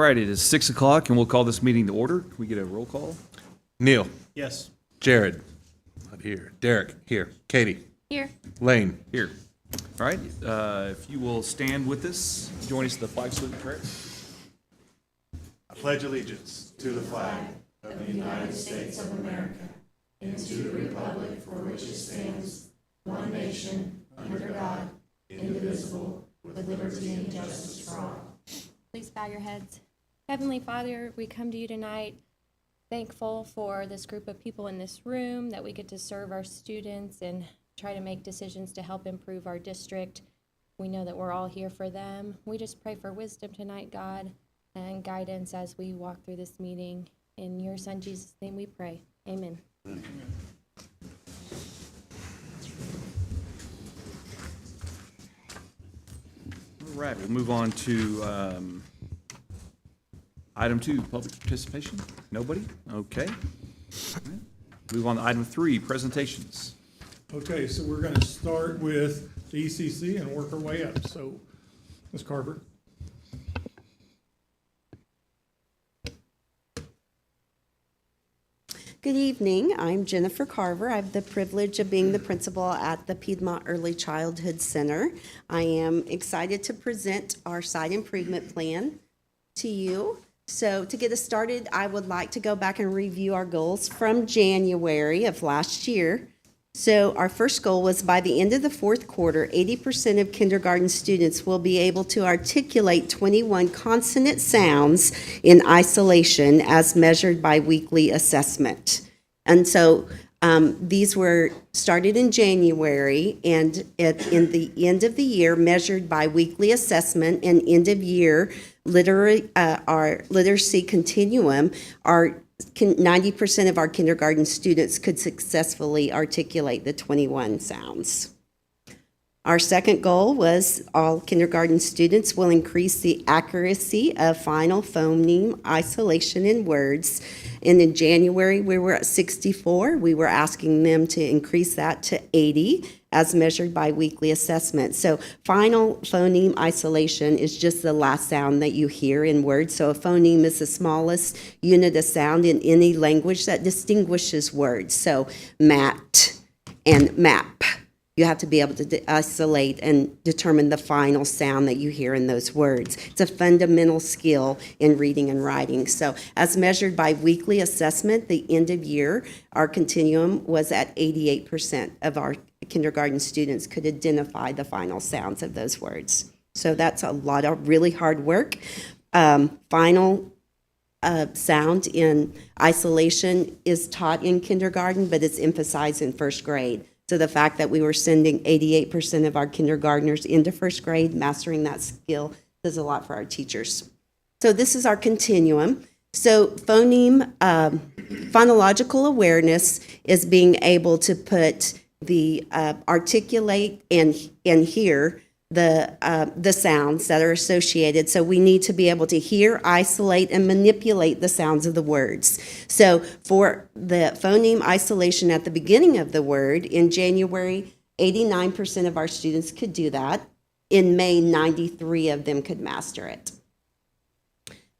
right, it is 6 o'clock, and we'll call this meeting to order. Can we get a roll call? Neil. Yes. Jared. Not here. Derek. Here. Katie. Here. Lane. Here. All right, if you will stand with us, join us in the flag salute and prayer. I pledge allegiance to the flag of the United States of America and to the republic for which it stands, one nation, under God, indivisible, with liberty and justice for all. Please bow your heads. Heavenly Father, we come to you tonight thankful for this group of people in this room, that we get to serve our students and try to make decisions to help improve our district. We know that we're all here for them. We just pray for wisdom tonight, God, and guidance as we walk through this meeting. In your Son, Jesus' name we pray. Amen. All right, we'll move on to item 2, public participation. Nobody? Okay. All right. Move on to item 3, presentations. Okay, so we're going to start with the ECC and work our way up. So, Ms. Carver. Good evening. I'm Jennifer Carver. I have the privilege of being the principal at the Piedmont Early Childhood Center. I am excited to present our site improvement plan to you. So to get us started, I would like to go back and review our goals from January of last year. So our first goal was by the end of the fourth quarter, 80% of kindergarten students will be able to articulate 21 consonant sounds in isolation as measured by weekly assessment. And so these were started in January, and in the end of the year, measured by weekly assessment and end of year our literacy continuum, our 90% of our kindergarten students could successfully articulate the 21 sounds. Our second goal was all kindergarten students will increase the accuracy of final phoneme isolation in words. And in January, we were at 64. We were asking them to increase that to 80 as measured by weekly assessment. So final phoneme isolation is just the last sound that you hear in words. So a phoneme is the smallest unit of sound in any language that distinguishes words. So mat and map. You have to be able to isolate and determine the final sound that you hear in those words. It's a fundamental skill in reading and writing. So as measured by weekly assessment, the end of year, our continuum was at 88% of our kindergarten students could identify the final sounds of those words. So that's a lot of really hard work. Final sound in isolation is taught in kindergarten, but it's emphasized in first grade. So the fact that we were sending 88% of our kindergartners into first grade, mastering that skill, does a lot for our teachers. So this is our continuum. So phoneme, phonological awareness is being able to put the articulate and hear the sounds that are associated. So we need to be able to hear, isolate, and manipulate the sounds of the words. So for the phoneme isolation at the beginning of the word, in January, 89% of our students could do that. In May, 93 of them could master it.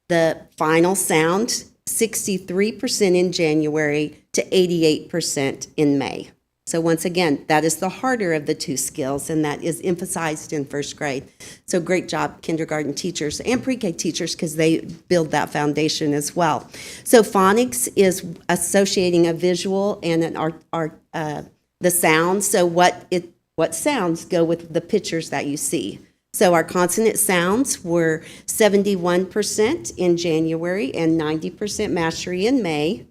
The final sound, 63% in January to 88% in May. So once again, that is the harder of the two skills, and that is emphasized in first grade. So great job, kindergarten teachers and pre-K teachers, because they build that foundation as well. So phonics is associating a visual and the sounds. So what sounds go with the pictures that you see. So our consonant sounds were 71% in January and 90% mastery in May.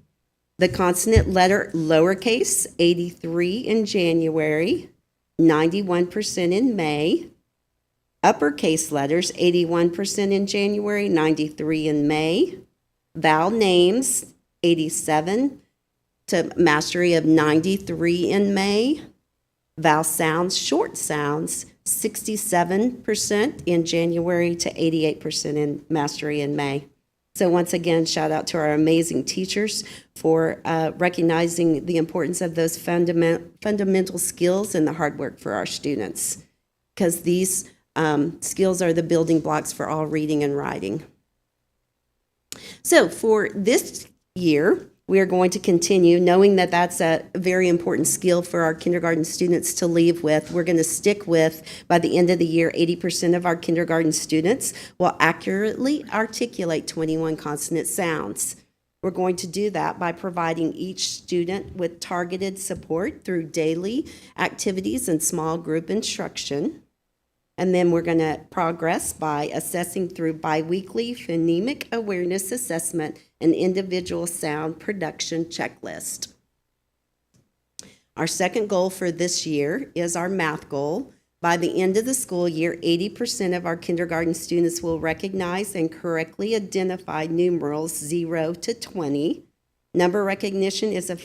The consonant letter lowercase, 83 in January, 91% in May. Uppercase letters, 81% in January, 93 in May. Vowel names, 87 to mastery of 93 in May. Vowel sounds, short sounds, 67% in January to 88% in mastery in May. So once again, shout out to our amazing teachers for recognizing the importance of those fundamental skills and the hard work for our students, because these skills are the building blocks for all reading and writing. So for this year, we are going to continue, knowing that that's a very important skill for our kindergarten students to leave with. We're going to stick with, by the end of the year, 80% of our kindergarten students will accurately articulate 21 consonant sounds. We're going to do that by providing each student with targeted support through daily activities and small group instruction. And then we're going to progress by assessing through biweekly phonemic awareness assessment and individual sound production checklist. Our second goal for this year is our math goal. By the end of the school year, 80% of our kindergarten students will recognize and correctly identify numerals 0 to 20. Number recognition is a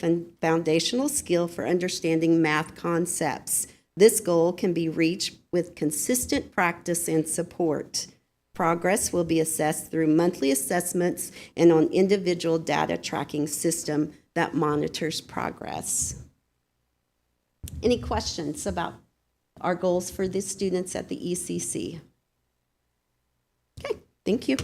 foundational skill for understanding math concepts. This goal can be reached with consistent practice and support. Progress will be assessed through monthly assessments and on individual data tracking system that monitors progress. Any questions about our goals for the students at the ECC? Okay, thank you.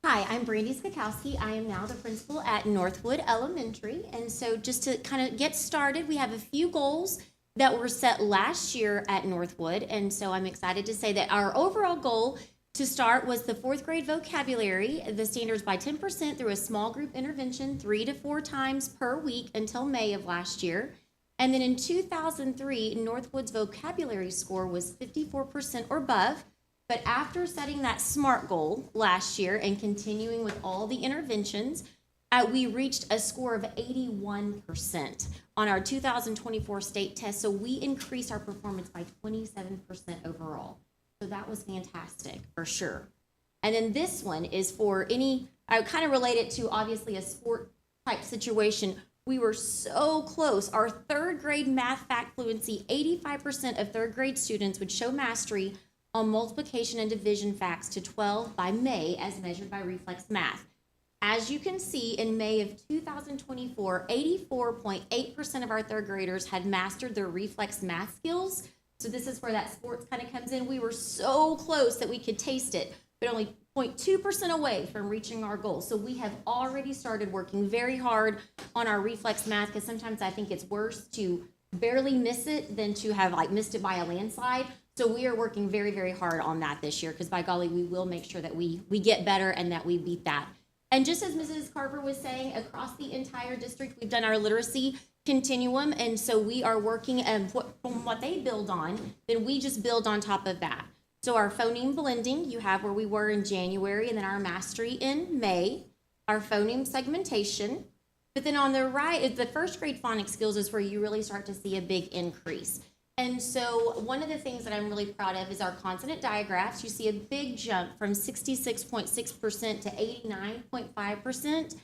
Hi, I'm Brandy Skakowski. I am now the principal at Northwood Elementary. And so just to kind of get started, we have a few goals that were set last year at Northwood. And so I'm excited to say that our overall goal to start was the 4th grade vocabulary, the standards by 10% through a small group intervention 3 to 4 times per week until May of last year. And then in 2003, Northwood's vocabulary score was 54% or above. But after setting that SMART goal last year and continuing with all the interventions, we reached a score of 81% on our 2024 state test. So we increased our performance by 27% overall. So that was fantastic for sure. And then this one is for I kind of relate it to obviously a sport type situation. We were so close. Our 3rd grade math fact fluency, 85% of 3rd grade students would show mastery on multiplication and division facts to 12 by May as measured by Reflex Math. As you can see, in May of 2024, 84.8% of our 3rd graders had mastered their Reflex Math skills. So this is where that sports kind of comes in. We were so close that we could taste it, but only 0.2% away from reaching our goal. So we have already started working very hard on our Reflex Math, because sometimes I think it's worse to barely miss it than to have missed it by a landslide. So we are working very, very hard on that this year, because by golly, we will make sure that we get better and that we beat that. And just as Mrs. Carver was saying, across the entire district, we've done our literacy continuum. And so we are working from what they build on, then we just build on top of that. So our phoneme blending, you have where we were in January, and then our mastery in May, our phoneme segmentation. But then on the right, the 1st grade phonics skills is where you really start to see a big increase. And so one of the things that I'm really proud of is our consonant digraphs. You see a big jump from 66.6% to 89.5%.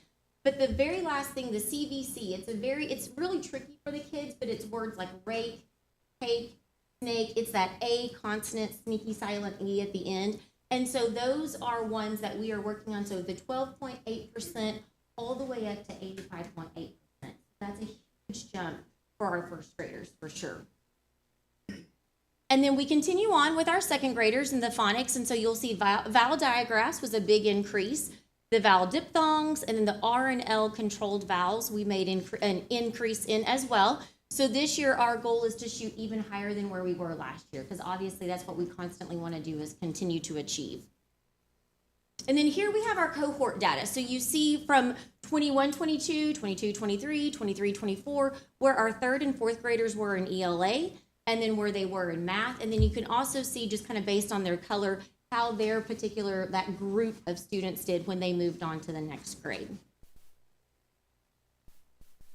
But the very last thing, the CVC, it's really tricky for the kids, but it's words like rake, cake, snake. It's that A consonant, sneaky silent E at the end. And so those are ones that we are working on. So the 12.8% all the way up to 85.8%. That's a huge jump for our 1st graders, for sure. And then we continue on with our 2nd graders in the phonics. And so you'll see vowel digraphs was a big increase. The vowel diphthongs and then the R and L controlled vowels we made an increase in as well. So this year our goal is to shoot even higher than where we were last year, because obviously that's what we constantly want to do, is continue to achieve. And then here we have our cohort data. So you see from 21-22, 22-23, 23-24, where our 3rd and 4th graders were in ELA, and then where they were in math. And then you can also see, just kind of based on their color, how that group of students did when they moved on to the next grade.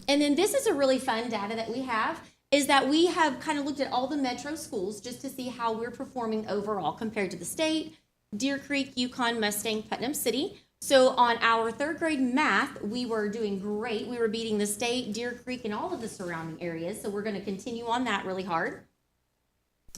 And then this is a really fun data that we have, is that we have kind of looked at all the metro schools just to see how we're performing overall compared to the state, Deer Creek, Yukon, Mustang, Putnam City. So on our 3rd grade math, we were doing great. We were beating the state, Deer Creek, and all of the surrounding areas. So we're going to continue on that really hard.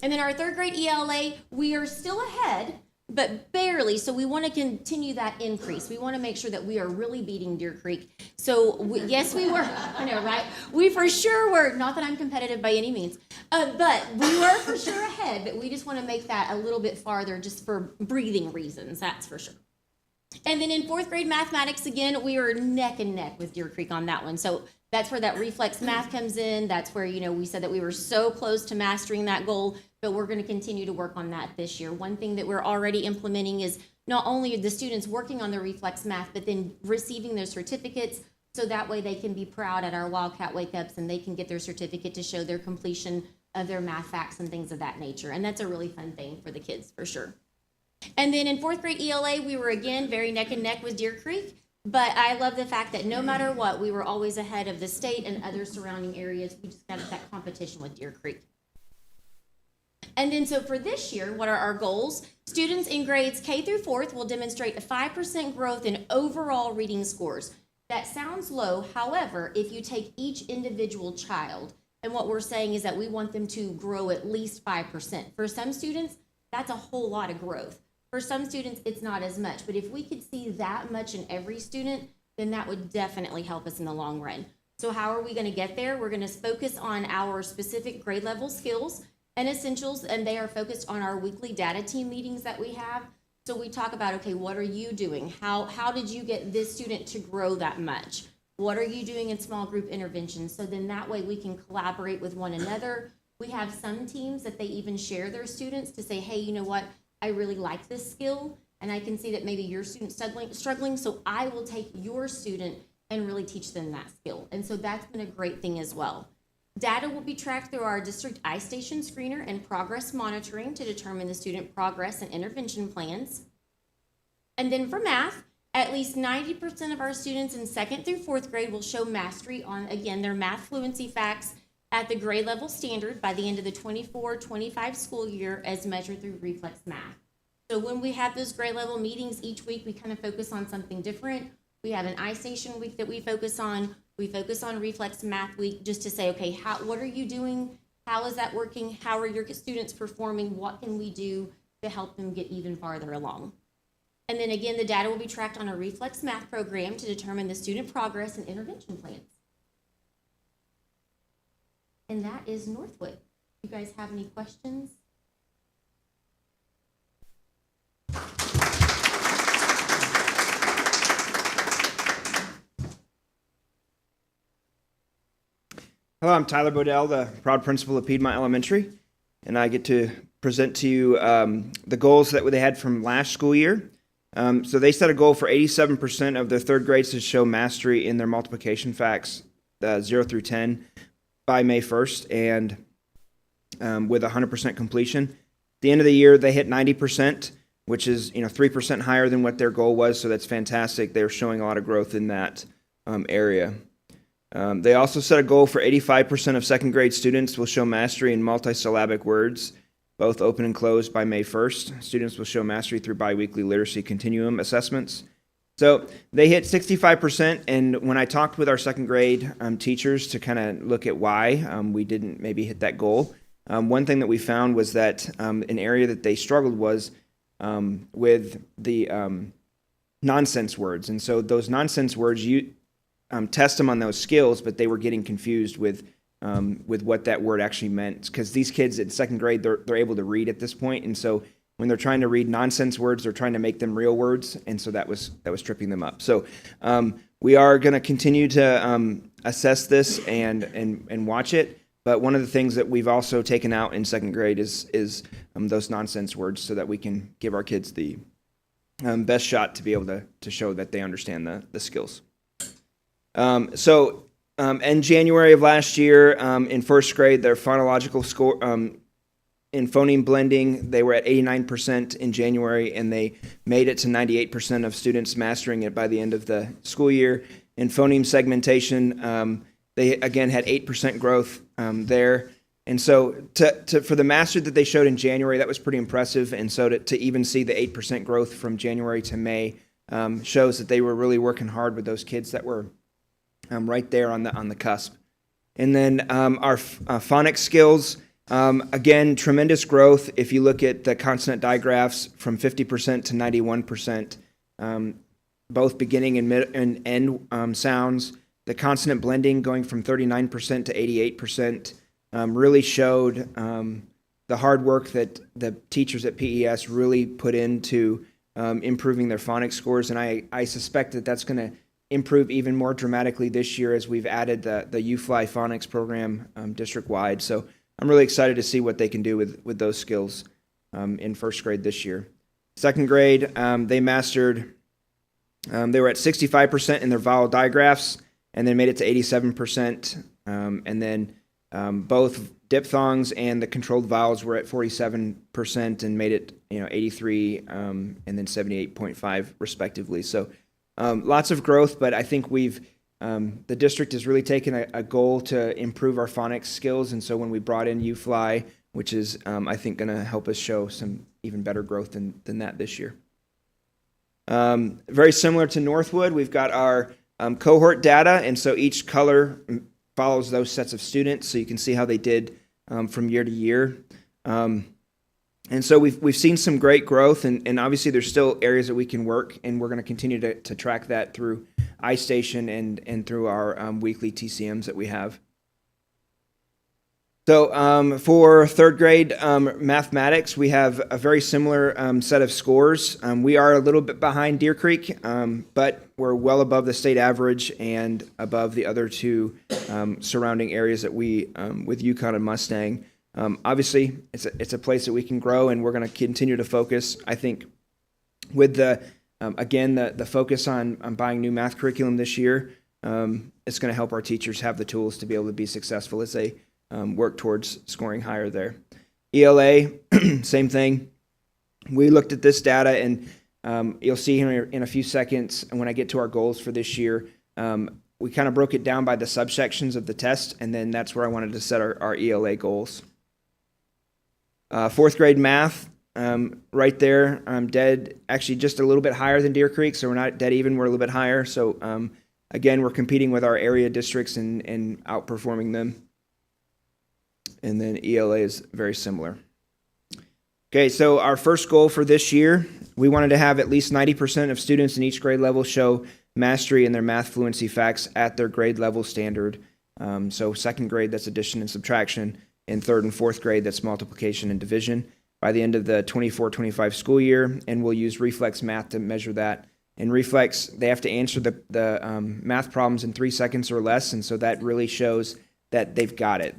And then our 3rd grade ELA, we are still ahead, but barely. So we want to continue that increase. We want to make sure that we are really beating Deer Creek. So yes, we were. I know, right? We for sure were. Not that I'm competitive by any means, but we were for sure ahead. But we just want to make that a little bit farther, just for breathing reasons. That's for sure. And then in fourth grade mathematics, again, we were neck and neck with Deer Creek on that one. So that's where that reflex math comes in. That's where, we said that we were so close to mastering that goal, but we're going to continue to work on that this year. One thing that we're already implementing is not only the students working on the reflex math, but then receiving their certificates, so that way they can be proud at our Wildcat Wake-Ups and they can get their certificate to show their completion of their math facts and things of that nature. And that's a really fun thing for the kids, for sure. And then in fourth grade ELA, we were again very neck and neck with Deer Creek, but I love the fact that no matter what, we were always ahead of the state and other surrounding areas. We just got that competition with Deer Creek. And then so for this year, what are our goals? Students in grades K through 4th will demonstrate a 5% growth in overall reading scores. That sounds low. However, if you take each individual child, and what we're saying is that we want them to grow at least 5%. For some students, that's a whole lot of growth. For some students, it's not as much, but if we could see that much in every student, then that would definitely help us in the long run. So how are we going to get there? We're going to focus on our specific grade level skills and essentials, and they are focused on our weekly data team meetings that we have. So we talk about, okay, what are you doing? How did you get this student to grow that much? What are you doing in small group interventions? So then that way we can collaborate with one another. We have some teams that they even share their students to say, hey, you know what? I really like this skill, and I can see that maybe your student's struggling, so I will take your student and really teach them that skill. And so that's been a great thing as well. Data will be tracked through our district iStation screener and progress monitoring to determine the student progress and intervention plans. And then for math, at least 90% of our students in 2nd through 4th grade will show mastery on, again, their math fluency facts at the grade level standard by the end of the 24-25 school year as measured through reflex math. So when we have those grade level meetings each week, we kind of focus on something different. We have an iStation week that we focus on. We focus on reflex math week just to say, okay, what are you doing? How is that working? How are your students performing? What can we do to help them get even farther along? And then again, the data will be tracked on a reflex math program to determine the student progress and intervention plans. And that is Northwood. You guys have any questions? Hello, I'm Tyler Bodell, the proud principal of Piedmont Elementary, and I get to present to you the goals that they had from last school year. So they set a goal for 87% of their third grades to show mastery in their multiplication facts, 0 through 10, by May 1st, and with 100% completion. At the end of the year, they hit 90%, which is 3% higher than what their goal was, so that's fantastic. They're showing a lot of growth in that area. They also set a goal for 85% of second grade students will show mastery in multisyllabic words, both open and closed, by May 1st. Students will show mastery through biweekly literacy continuum assessments. So they hit 65%, and when I talked with our second grade teachers to kind of look at why we didn't maybe hit that goal, one thing that we found was that an area that they struggled was with the nonsense words. And so those nonsense words, you test them on those skills, but they were getting confused with what that word actually meant. Because these kids in second grade, they're able to read at this point, and so when they're trying to read nonsense words, they're trying to make them real words, and so that was tripping them up. So we are going to continue to assess this and watch it. But one of the things that we've also taken out in second grade is those nonsense words, so that we can give our kids the best shot to be able to show that they understand the skills. In January of last year, in first grade, their phonological score in phoneme blending, they were at 89% in January, and they made it to 98% of students mastering it by the end of the school year. In phoneme segmentation, they again had 8% growth there. And so for the mastery that they showed in January, that was pretty impressive. And so to even see the 8% growth from January to May shows that they were really working hard with those kids that were right there on the cusp. And then our phonics skills, Again, tremendous growth. If you look at the consonant digraphs from 50% to 91%, both beginning and mid and end sounds. The consonant blending going from 39% to 88% really showed the hard work that the teachers at PES really put into improving their phonics scores, and I suspect that that's going to improve even more dramatically this year as we've added the UFly phonics program district-wide. So I'm really excited to see what they can do with those skills in first grade this year. Second grade, they mastered, they were at 65% in their vowel digraphs, and then made it to 87%, and then both diphthongs and the controlled vowels were at 47% and made it 83 and then 78.5 respectively. So lots of growth, but I think the district has really taken a goal to improve our phonics skills, and so when we brought in UFly, which is I think going to help us show some even better growth than that this year. Very similar to Northwood, we've got our cohort data, and so each color follows those sets of students, so you can see how they did from year to year. And so we've seen some great growth, and obviously there's still areas that we can work, and we're going to continue to track that through iStation and through our weekly TCMs that we have. So for third grade mathematics, we have a very similar set of scores. We are a little bit behind Deer Creek, but we're well above the state average and above the other two surrounding areas that we, with Yukon and Mustang. Obviously, it's a place that we can grow, and we're going to continue to focus. I think with the focus on buying new math curriculum this year, it's going to help our teachers have the tools to be able to be successful as they work towards scoring higher there. ELA, same thing. We looked at this data, and you'll see here in a few seconds, and when I get to our goals for this year, we kind of broke it down by the subsections of the test, and then that's where I wanted to set our ELA goals. Fourth grade math, right there, dead, actually just a little bit higher than Deer Creek, so we're not dead even, we're a little bit higher. So again, we're competing with our area districts and outperforming them. And then ELA is very similar. Okay, so our first goal for this year, we wanted to have at least 90% of students in each grade level show mastery in their math fluency facts at their grade level standard. So second grade, that's addition and subtraction. In third and fourth grade, that's multiplication and division by the end of the 24-25 school year, and we'll use Reflex Math to measure that. In Reflex, they have to answer the math problems in 3 seconds or less, and so that really shows that they've got it.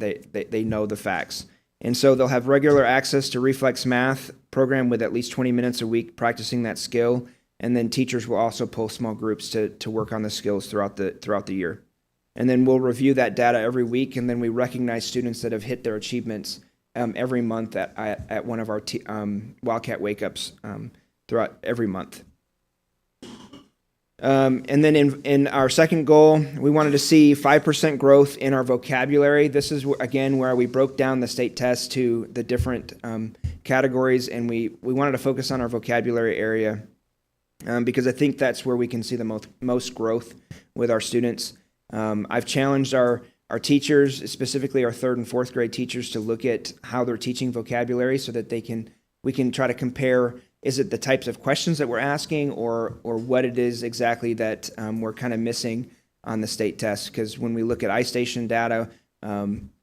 They know the facts. And so they'll have regular access to Reflex Math program with at least 20 minutes a week practicing that skill, and then teachers will also pull small groups to work on the skills throughout the year. And then we'll review that data every week, and then we recognize students that have hit their achievements every month at one of our Wildcat Wake-Ups throughout every month. And then in our second goal, we wanted to see 5% growth in our vocabulary. This is, again, where we broke down the state test to the different categories, and we wanted to focus on our vocabulary area because I think that's where we can see the most growth with our students. I've challenged our teachers, specifically our third and fourth grade teachers, to look at how they're teaching vocabulary so that we can try to compare, is it the types of questions that we're asking or what it is exactly that we're kind of missing on the state test. Because when we look at iStation data,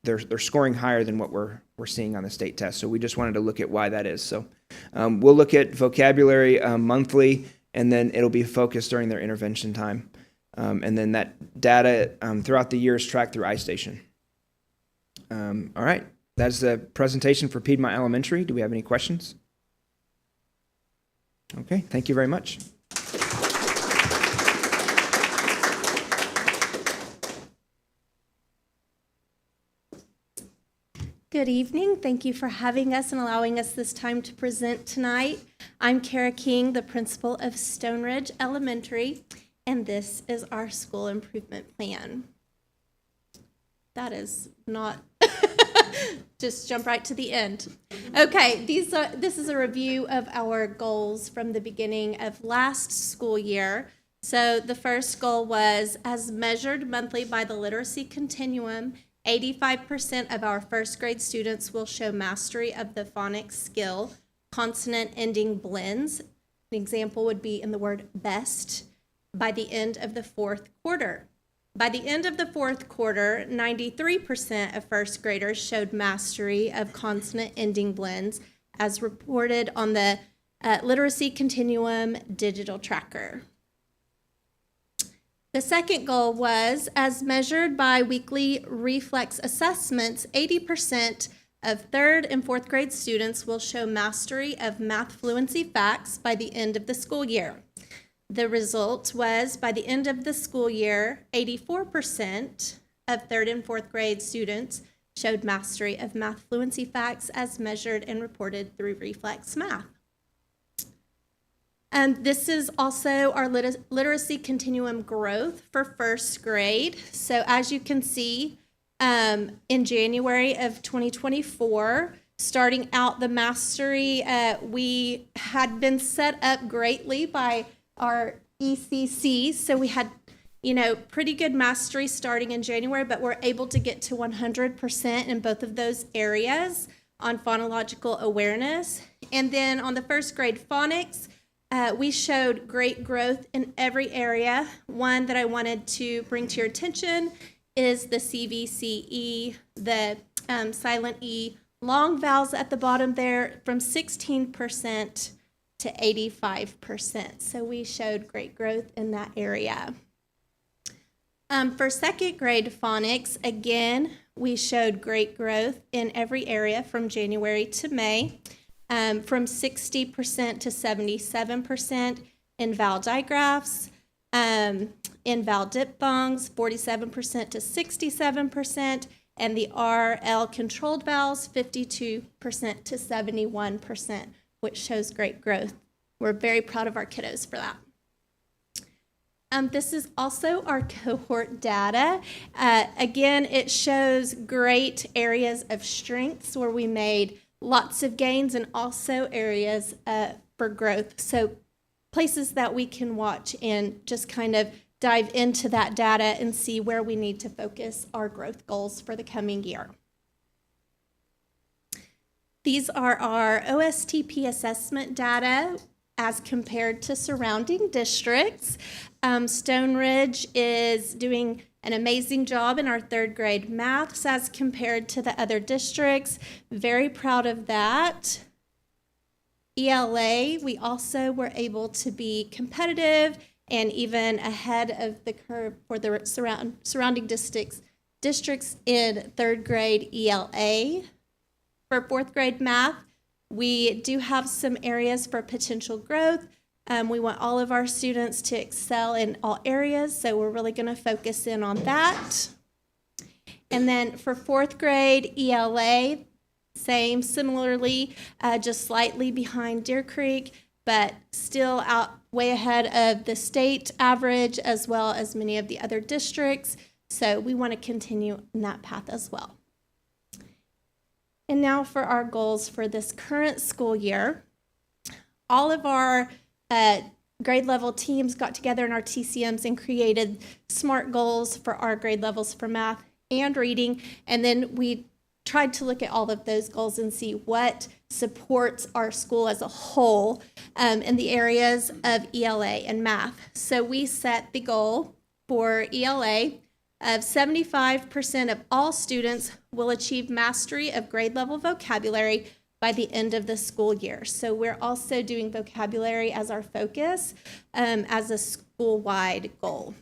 they're scoring higher than what we're seeing on the state test. So we just wanted to look at why that is. So we'll look at vocabulary monthly, and then it'll be focused during their intervention time. And then that data throughout the year is tracked through iStation. All right, that's the presentation for Piedmont Elementary. Do we have any questions? Okay, thank you very much. Good evening. Thank you for having us and allowing us this time to present tonight. I'm Kara King, the principal of Stone Ridge Elementary, and this is our school improvement plan. That is not, just jump right to the end. Okay, this is a review of our goals from the beginning of last school year. So the first goal was, as measured monthly by the Literacy Continuum, 85% of our first grade students will show mastery of the phonics skill, consonant ending blends. An example would be in the word best by the end of the fourth quarter. By the end of the fourth quarter, 93% of first graders showed mastery of consonant ending blends as reported on the Literacy Continuum digital tracker. The second goal was, as measured by weekly reflex assessments, 80% of third and fourth grade students will show mastery of math fluency facts by the end of the school year. The result was, by the end of the school year, 84% of third and fourth grade students showed mastery of math fluency facts as measured and reported through Reflex Math. This is also our literacy continuum growth for first grade. So as you can see, in January of 2024, starting out the mastery, we had been set up greatly by our ECC. So we had, pretty good mastery starting in January, but we're able to get to 100% in both of those areas on phonological awareness. And then on the first grade phonics, we showed great growth in every area. One that I wanted to bring to your attention is the CVCE, the silent E, long vowels at the bottom there, from 16% to 85%. So we showed great growth in that area. For second grade phonics, again, we showed great growth in every area from January to May. From 60% to 77% in vowel digraphs, in vowel diphthongs, 47% to 67%, and the RL controlled vowels, 52% to 71%, which shows great growth. We're very proud of our kiddos for that. This is also our cohort data. Again, it shows great areas of strengths where we made lots of gains and also areas for growth. So places that we can watch and just kind of dive into that data and see where we need to focus our growth goals for the coming year. These are our OSTP assessment data as compared to surrounding districts. Stone Ridge is doing an amazing job in our third grade maths as compared to the other districts. Very proud of that. ELA, we also were able to be competitive and even ahead of the curve for the surrounding districts in third grade ELA. For fourth grade math, we do have some areas for potential growth. We want all of our students to excel in all areas, so we're really going to focus in on that. And then for fourth grade ELA, similarly, just slightly behind Deer Creek, but still out way ahead of the state average as well as many of the other districts. So we want to continue in that path as well. And now for our goals for this current school year. All of our grade level teams got together in our TCMs and created SMART goals for our grade levels for math and reading. And then we tried to look at all of those goals and see what supports our school as a whole in the areas of ELA and math. So we set the goal for ELA of 75% of all students will achieve mastery of grade level vocabulary by the end of the school year. So we're also doing vocabulary as our focus as a school-wide goal.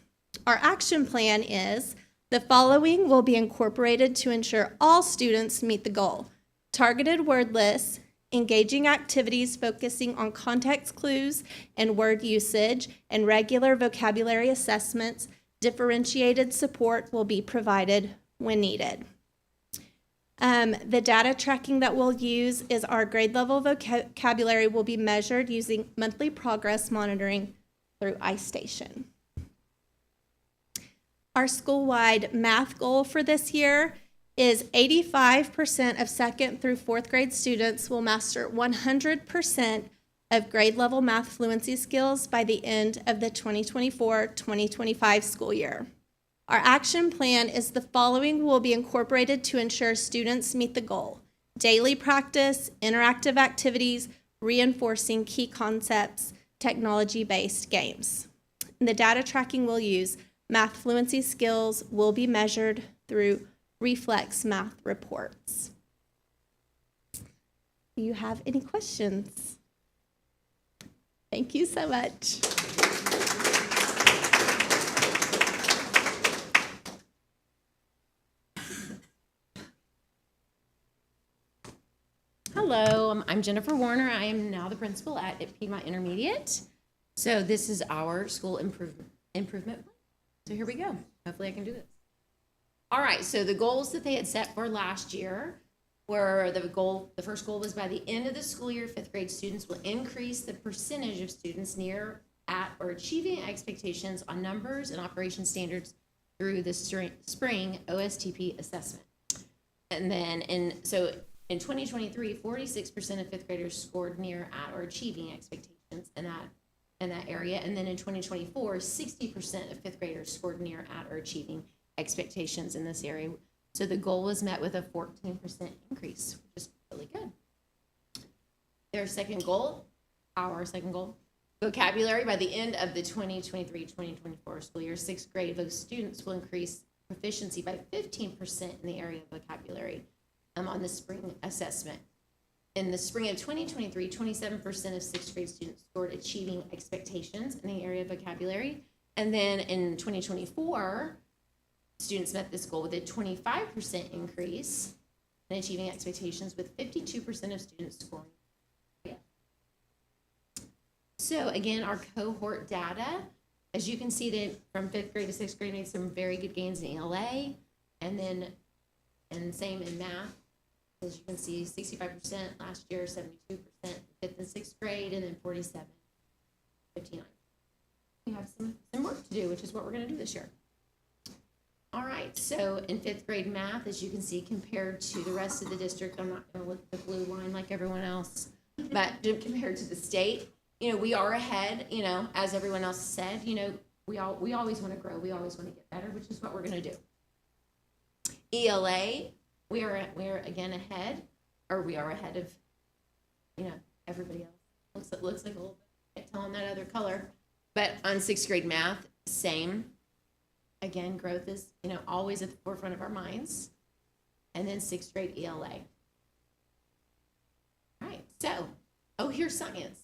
Our action plan is the following will be incorporated to ensure all students meet the goal: targeted word lists, engaging activities focusing on context clues and word usage, and regular vocabulary assessments. Differentiated support will be provided when needed. The data tracking that we'll use is our grade level vocabulary will be measured using monthly progress monitoring through iStation. Our school-wide math goal for this year is 85% of second through fourth grade students will master 100% of grade level math fluency skills by the end of the 2024-2025 school year. Our action plan is the following will be incorporated to ensure students meet the goal: daily practice, interactive activities, reinforcing key concepts, technology-based games. And the data tracking we'll use, math fluency skills will be measured through reflex math reports. Do you have any questions? Thank you so much. Hello, I'm Jennifer Warner. I am now the principal at Piedmont Intermediate. So this is our school improvement plan. So here we go. Hopefully I can do this. All right, so the goals that they had set for last year were the first goal was by the end of the school year, fifth grade students will increase the percentage of students near, at, or achieving expectations on numbers and operation standards through the spring OSTP assessment. And then in 2023, 46% of fifth graders scored near, at, or achieving expectations in that area. And then in 2024, 60% of fifth graders scored near, at, or achieving expectations in this area. So the goal was met with a 14% increase, which is really good. Our second goal, vocabulary. By the end of the 2023-2024 school year, sixth grade, those students will increase proficiency by 15% in the area of vocabulary on the spring assessment. In the spring of 2023, 27% of sixth grade students scored achieving expectations in the area of vocabulary. And then in 2024, students met this goal with a 25% increase in achieving expectations, with 52% of students scoring. So again, our cohort data, as you can see, that from fifth grade to sixth grade made some very good gains in ELA, and same in math. As you can see, 65% last year, 72% fifth and sixth grade, and then 47, 59. We have some work to do, which is what we're going to do this year. All right, so in fifth grade math, as you can see, compared to the rest of the district, I'm not going to look at the blue line like everyone else, but compared to the state, we are ahead, as everyone else said, we always want to grow. We always want to get better, which is what we're going to do. ELA, we are again ahead, or we are ahead of, everybody else. Looks like a little bit, can't tell on that other color, but on sixth grade math, same. Again, growth is, always at the forefront of our minds. And then sixth grade ELA. All right, so, here's science.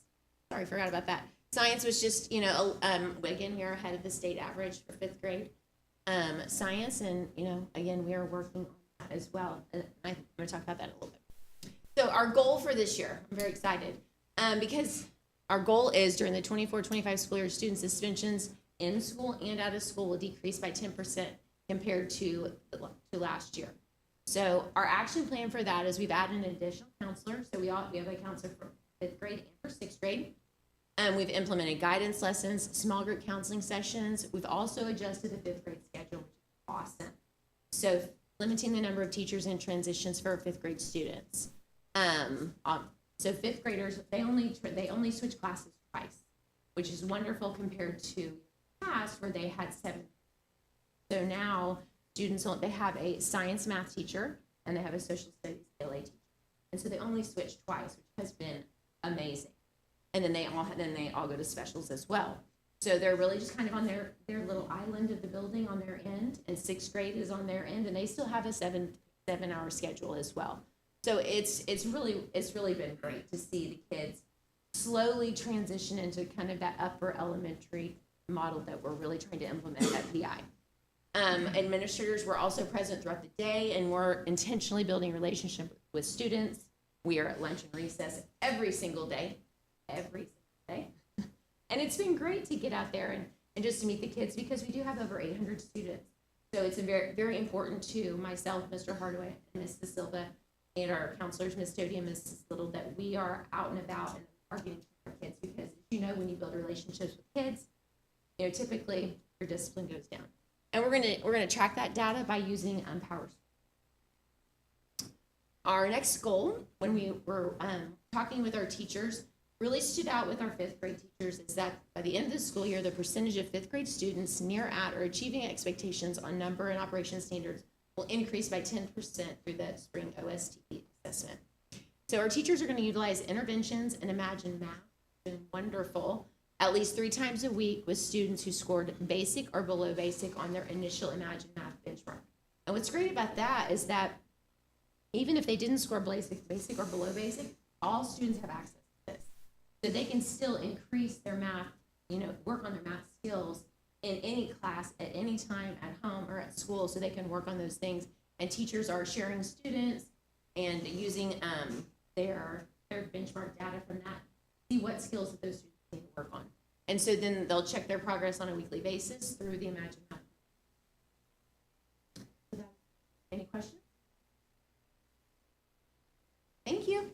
Sorry, forgot about that. Science was just, again, we are ahead of the state average for fifth grade science. And, again, we are working on that as well. And I'm going to talk about that a little bit. So our goal for this year, I'm very excited, because our goal is during the 24-25 school year, student suspensions in school and out of school will decrease by 10% compared to last year. So our action plan for that is we've added an additional counselor. So we have a counselor for fifth grade and for sixth grade. And we've implemented guidance lessons, small group counseling sessions. We've also adjusted the fifth grade schedule, which is awesome. So limiting the number of teachers in transitions for fifth grade students. So fifth graders, they only switch classes twice, which is wonderful compared to past where they had 7. So now students, they have a science math teacher and they have a social studies ELA teacher. And so they only switch twice, which has been amazing. And then they all go to specials as well. So they're really just kind of on their little island of the building on their end, and sixth grade is on their end, and they still have a 7-hour schedule as well. So it's really been great to see the kids slowly transition into kind of that upper elementary model that we're really trying to implement at PI. Administrators were also present throughout the day, and we're intentionally building relationship with students. We are at lunch and recess every single day. And it's been great to get out there and just to meet the kids, because we do have over 800 students. So it's very, very important to myself, Mr. Hardaway, and Ms. De Silva, and our counselors, Ms. Doty and Ms. Little, that we are out and about and are getting to our kids, because when you build relationships with kids, typically your discipline goes down. And we're gonna track that data by using Power. Our next goal, when we were talking with our teachers, really stood out with our fifth grade teachers is that by the end of the school year, the percentage of fifth grade students near at or achieving expectations on number and operation standards will increase by 10% through that spring OST assessment. So our teachers are going to utilize interventions and Imagine Math. It's been wonderful. At least 3 times a week with students who scored basic or below basic on their initial Imagine Math benchmark. And what's great about that is that even if they didn't score basic or below basic, all students have access to this. So they can still increase their math, work on their math skills in any class at any time at home or at school, so they can work on those things. And teachers are sharing students and using their benchmark data from that, see what skills that those students need to work on. And so then they'll check their progress on a weekly basis through the Imagine Math. Any questions? Thank you.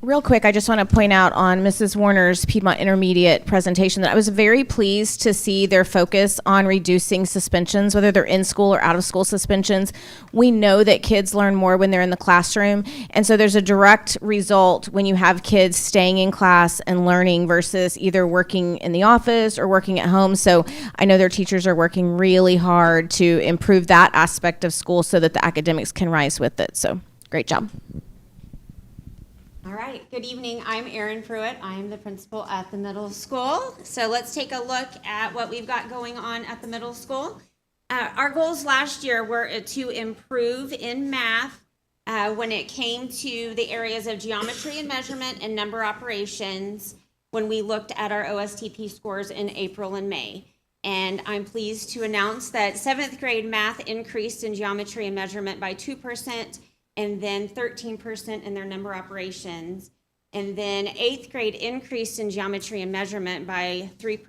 Real quick, I just want to point out on Mrs. Warner's Piedmont Intermediate presentation that I was very pleased to see their focus on reducing suspensions, whether they're in school or out of school suspensions. We know that kids learn more when they're in the classroom, and so there's a direct result when you have kids staying in class and learning versus either working in the office or working at home. So I know their teachers are working really hard to improve that aspect of school so that the academics can rise with it. So great job. All right, good evening. I'm Erin Pruitt. I'm the principal at the middle school. So let's take a look at what we've got going on at the middle school. Our goals last year were to improve in math when it came to the areas of geometry and measurement and number operations when we looked at our OSTP scores in April and May. And I'm pleased to announce that 7th grade math increased in geometry and measurement by 2%, and then 13% in their number operations. And then 8th grade increased in geometry and measurement by 3,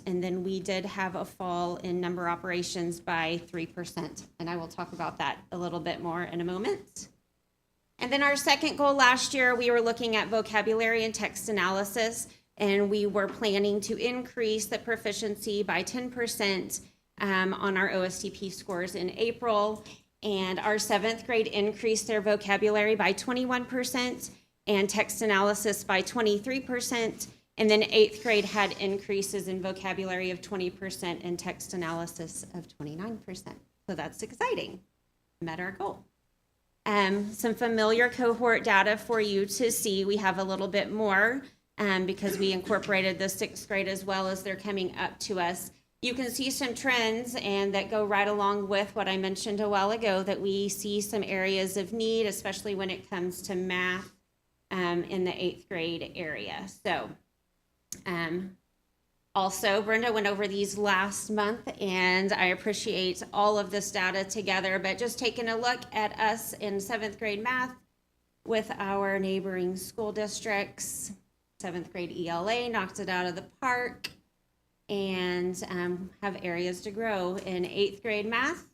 and then we did have a fall in number operations by 3. And I will talk about that a little bit more in a moment. And then our second goal last year, we were looking at vocabulary and text analysis, and we were planning to increase the proficiency by 10% on our OSTP scores in April. And our 7th grade increased their vocabulary by 21% and text analysis by 23%. And then 8th grade had increases in vocabulary of 20% and text analysis of 29%. So that's exciting. Met our goal. Some familiar cohort data for you to see. We have a little bit more because we incorporated the 6th grade as well as they're coming up to us. You can see some trends and that go right along with what I mentioned a while ago, that we see some areas of need, especially when it comes to math in the 8th grade area. So also, Brenda went over these last month, and I appreciate all of this data together, but just taking a look at us in 7th grade math with our neighboring school districts. 7th grade ELA knocked it out of the park, and have areas to grow in 8th grade math.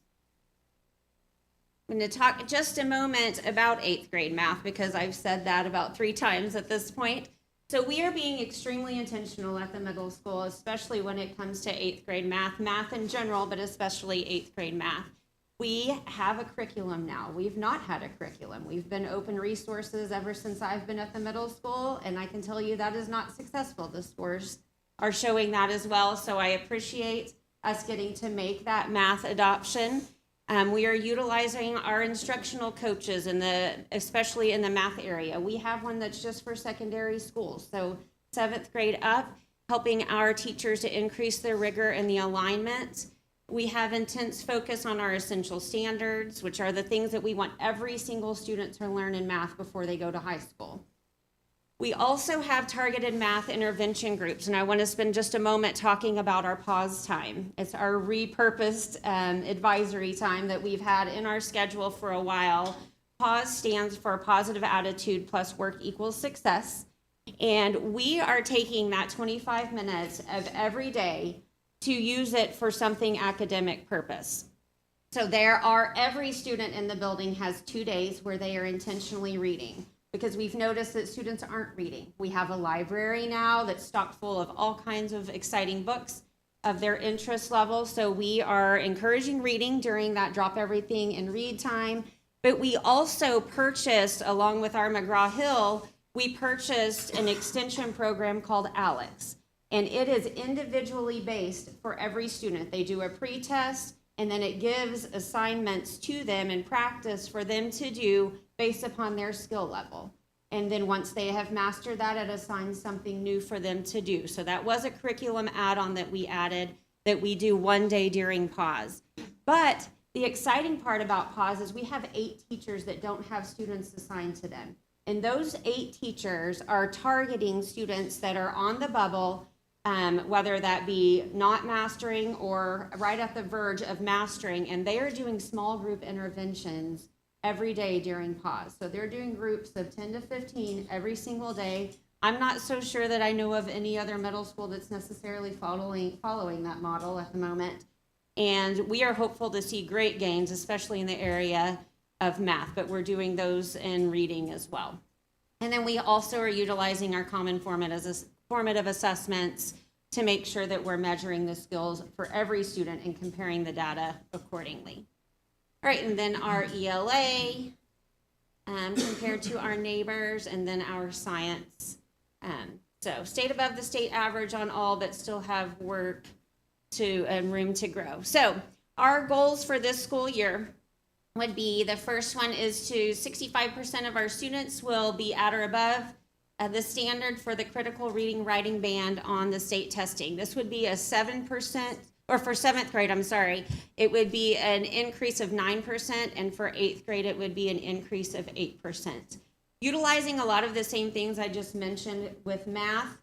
I'm going to talk just a moment about 8th grade math because I've said that about 3 times at this point. So we are being extremely intentional at the middle school, especially when it comes to 8th grade math in general, but especially 8th grade math. We have a curriculum now. We've not had a curriculum. We've been open resources ever since I've been at the middle school, and I can tell you that is not successful. The scores are showing that as well, so I appreciate us getting to make that math adoption. We are utilizing our instructional coaches especially in the math area. We have one that's just for secondary schools, so 7th grade up, helping our teachers to increase their rigor and the alignment. We have intense focus on our essential standards, which are the things that we want every single student to learn in math before they go to high school. We also have targeted math intervention groups, and I want to spend just a moment talking about our pause time. It's our repurposed advisory time that we've had in our schedule for a while. PAUSE stands for Positive Attitude Plus Work Equals Success, and we are taking that 25 minutes of every day to use it for something academic purpose. So every student in the building has 2 days where they are intentionally reading, because we've noticed that students aren't reading. We have a library now that's stocked full of all kinds of exciting books, of their interest level. So we are encouraging reading during that drop everything and read time. But we also purchased, along with our McGraw-Hill, we purchased an extension program called ALEX. And it is individually based for every student. They do a pre-test, and then it gives assignments to them in practice for them to do based upon their skill level. And then once they have mastered that, it assigns something new for them to do. So that was a curriculum add-on that we added that we do one day during pause. But the exciting part about pause is we have 8 teachers that don't have students assigned to them. And those 8 teachers are targeting students that are on the bubble, whether that be not mastering or right at the verge of mastering, and they are doing small group interventions every day during pause. So they're doing groups of 10 to 15 every single day. I'm not so sure that I know of any other middle school that's necessarily following that model at the moment. And we are hopeful to see great gains, especially in the area of math, but we're doing those in reading as well. And then we also are utilizing our common formative assessments to make sure that we're measuring the skills for every student and comparing the data accordingly. All right, and then our ELA compared to our neighbors, and then our science. So stayed above the state average on all, but still have work to and room to grow. So our goals for this school year would be, the first one is to 65% of our students will be at or above the standard for the critical reading writing band on the state testing. This would be a 7%, or for 7th grade, I'm sorry, it would be an increase of 9%, and for 8th grade, it would be an increase of 8%. Utilizing a lot of the same things I just mentioned with math,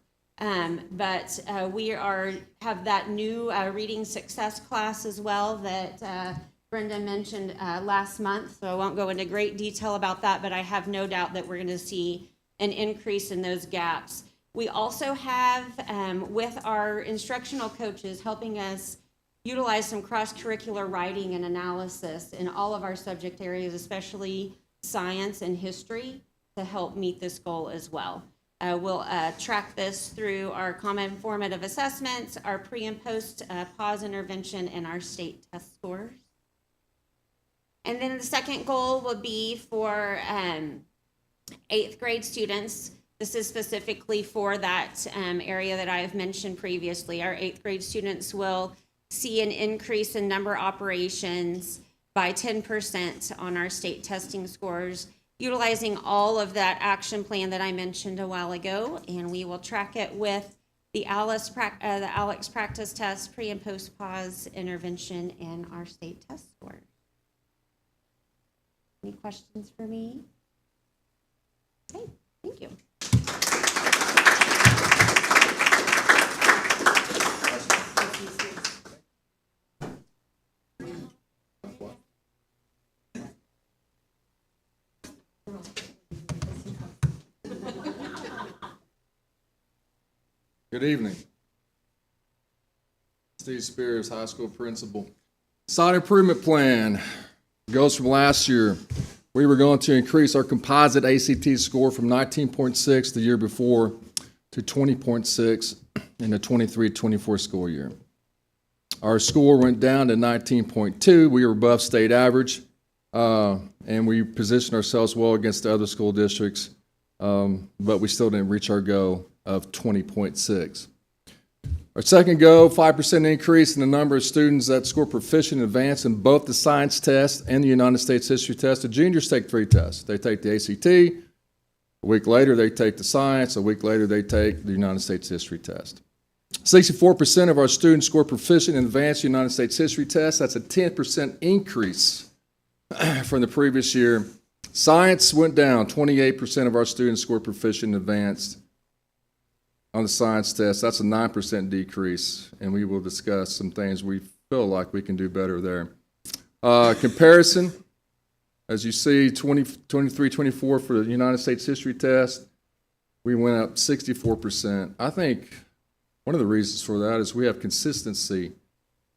but we have that new reading success class as well that Brenda mentioned last month, so I won't go into great detail about that, but I have no doubt that we're going to see an increase in those gaps. We also have, with our instructional coaches, helping us utilize some cross-curricular writing and analysis in all of our subject areas, especially science and history, to help meet this goal as well. We'll track this through our common formative assessments, our pre and post pause intervention, and our state test scores. And then the second goal will be for 8th grade students. This is specifically for that area that I have mentioned previously. Our 8th grade students will see an increase in number operations by 10% on our state testing scores, utilizing all of that action plan that I mentioned a while ago, and we will track it with the ALEX practice test, pre and post pause intervention, and our state test scores. Any questions for me? Okay, thank you. Good evening. Steve Spears, high school principal. Site improvement plan goes from last year. We were going to increase our composite ACT score from 19.6 the year before to 20.6 in the 23-24 school year. Our score went down to 19.2. We were above state average, and we positioned ourselves well against the other school districts, but we still didn't reach our goal of 20.6. Our second goal, 5% increase in the number of students that score proficient and advanced in both the science test and the United States history test. The juniors take 3 tests. They take the ACT, a week later they take the science, a week later they take the United States history test. 64% of our students score proficient in advanced United States history test. That's a 10% increase from the previous year. Science went down. 28% of our students scored proficient and advanced on the science test. That's a 9% decrease, and we will discuss some things we feel like we can do better there. Comparison, as you see, 23-24 for the United States history test, we went up 64%. I think one of the reasons for that is we have consistency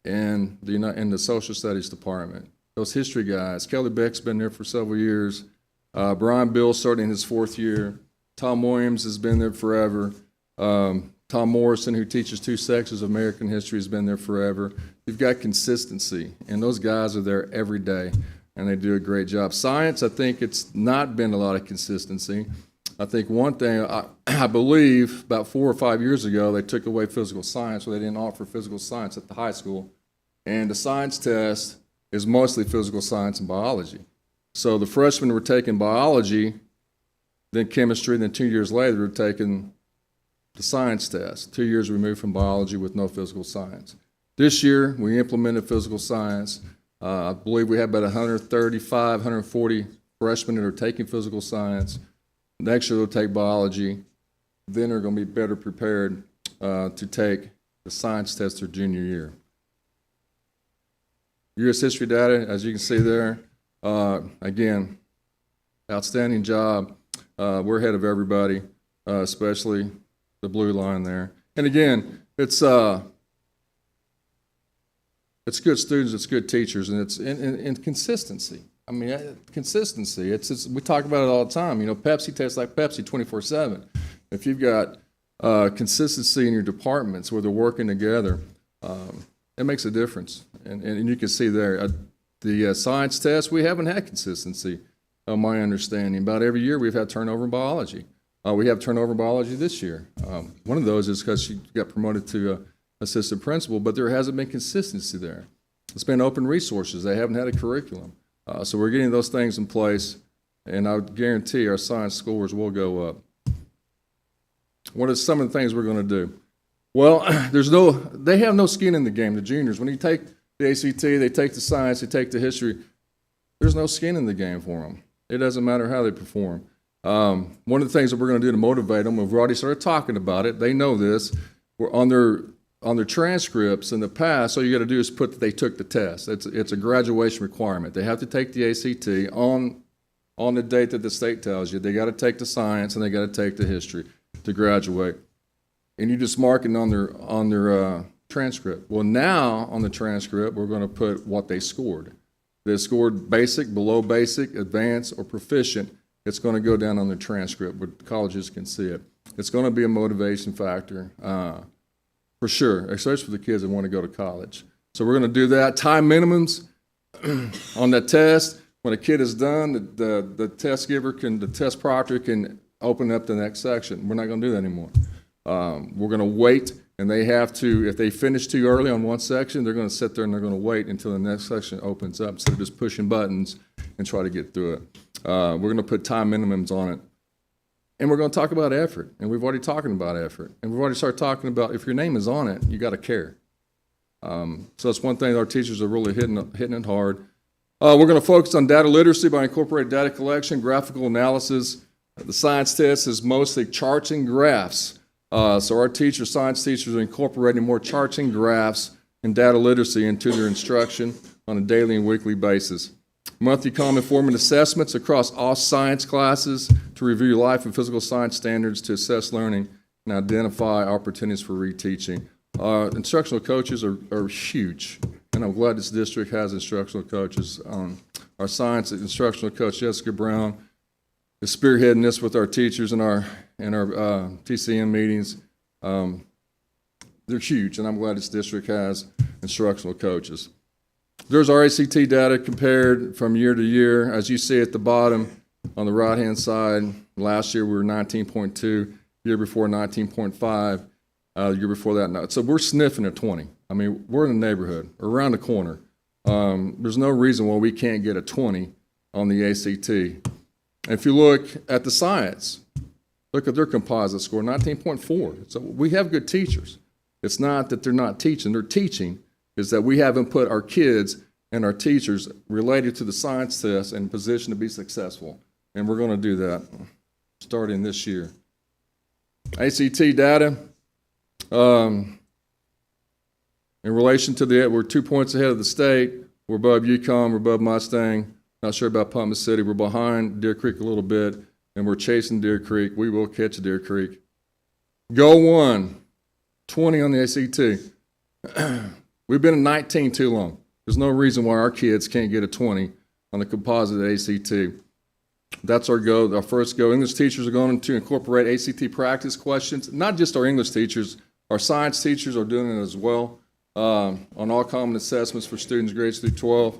in the social studies department. Those history guys, Kelly Beck's been there for several years. Brian Bill starting his 4th year. Tom Williams has been there forever. Tom Tom Morrison, who teaches 2 sections of American history, has been there forever. You've got consistency, and those guys are there every day, and they do a great job. Science, I think it's not been a lot of consistency. I think one thing, I believe about 4 or 5 years ago, they took away physical science, or they didn't offer physical science at the high school. And the science test is mostly physical science and biology. So the freshmen were taking biology, then chemistry, then 2 years later, were taking the science test. 2 years removed from biology with no physical science. This year, we implemented physical science. I believe we have about 135, 140 freshmen that are taking physical science. Next year, they'll take biology. Then they're going to be better prepared to take the science test their junior year. U.S. history data, as you can see there, again, outstanding job. We're ahead of everybody, especially the blue line there. And again, it's good students, it's good teachers, and it's in consistency. I mean, consistency. It's we talk about it all the time. You know, Pepsi tastes like Pepsi 24/7. If you've got consistency in your departments where they're working together, it makes a difference. And you can see there, the science test, we haven't had consistency, my understanding. About every year we've had turnover in biology. We have turnover in biology this year. One of those is because she got promoted to assistant principal, but there hasn't been consistency there. It's been open resources. They haven't had a curriculum. So we're getting those things in place, and I would guarantee our science scores will go up. What are some of the things we're going to do? Well, they have no skin in the game, the juniors. When you take the ACT, they take the science, they take the history, there's no skin in the game for them. It doesn't matter how they perform. One of the things that we're going to do to motivate them, we've already started talking about it, they know this, we're on their transcripts in the past, all you got to do is put that they took the test. It's a graduation requirement. They have to take the ACT on the date that the state tells you. They got to take the science and they got to take the history to graduate. And you just mark it on their transcript. Well, now on the transcript, we're going to put what they scored. They scored basic, below basic, advanced, or proficient. It's going to go down on the transcript where colleges can see it. It's going to be a motivation factor for sure, especially for the kids that want to go to college. So we're going to do that. Time minimums on that test. When a kid is done, the test giver the test proctor can open up the next section. We're not going to do that anymore. We're going to wait, and they have to, if they finish too early on one section, they're going to sit there and they're going to wait until the next section opens up instead of just pushing buttons and try to get through it. We're going to put time minimums on it. And we're going to talk about effort, and we've already talked about effort. And we've already started talking about if your name is on it, you got to care. So that's one thing our teachers are really hitting it hard. We're going to focus on data literacy by incorporating data collection, graphical analysis. The science test is mostly charts and graphs. So our science teachers are incorporating more charts and graphs and data literacy into their instruction on a daily and weekly basis. Monthly common formative assessments across all science classes to review life and physical science standards to assess learning and identify opportunities for reteaching. Instructional coaches are huge, and I'm glad this district has instructional coaches. Our science instructional coach, Jessica Brown, is spearheading this with our teachers in our TCM meetings. They're huge, and I'm glad this district has instructional coaches. There's our ACT data compared from year to year. As you see at the bottom on the right-hand side, last year we were 19.2, year before 19.5, the year before that. So we're sniffing at 20. I mean, we're in the neighborhood, around the corner. There's no reason why we can't get a 20 on the ACT. And if you look at the science, look at their composite score, 19.4. So we have good teachers. It's not that they're not teaching, they're teaching. Is that we haven't put our kids and our teachers related to the science test in position to be successful. And we're going to do that starting this year. ACT data, in relation to we're 2 points ahead of the state. We're above UConn, we're above Mustang. Not sure about Putnam City. We're behind Deer Creek a little bit, and we're chasing Deer Creek. We will catch Deer Creek. Goal 1, 20 on the ACT. We've been at 19 too long. There's no reason why our kids can't get a 20 on the composite ACT. That's our goal, our first goal. English teachers are going to incorporate ACT practice questions. Not just our English teachers, our science teachers are doing it as well, on all common assessments for students grades through 12.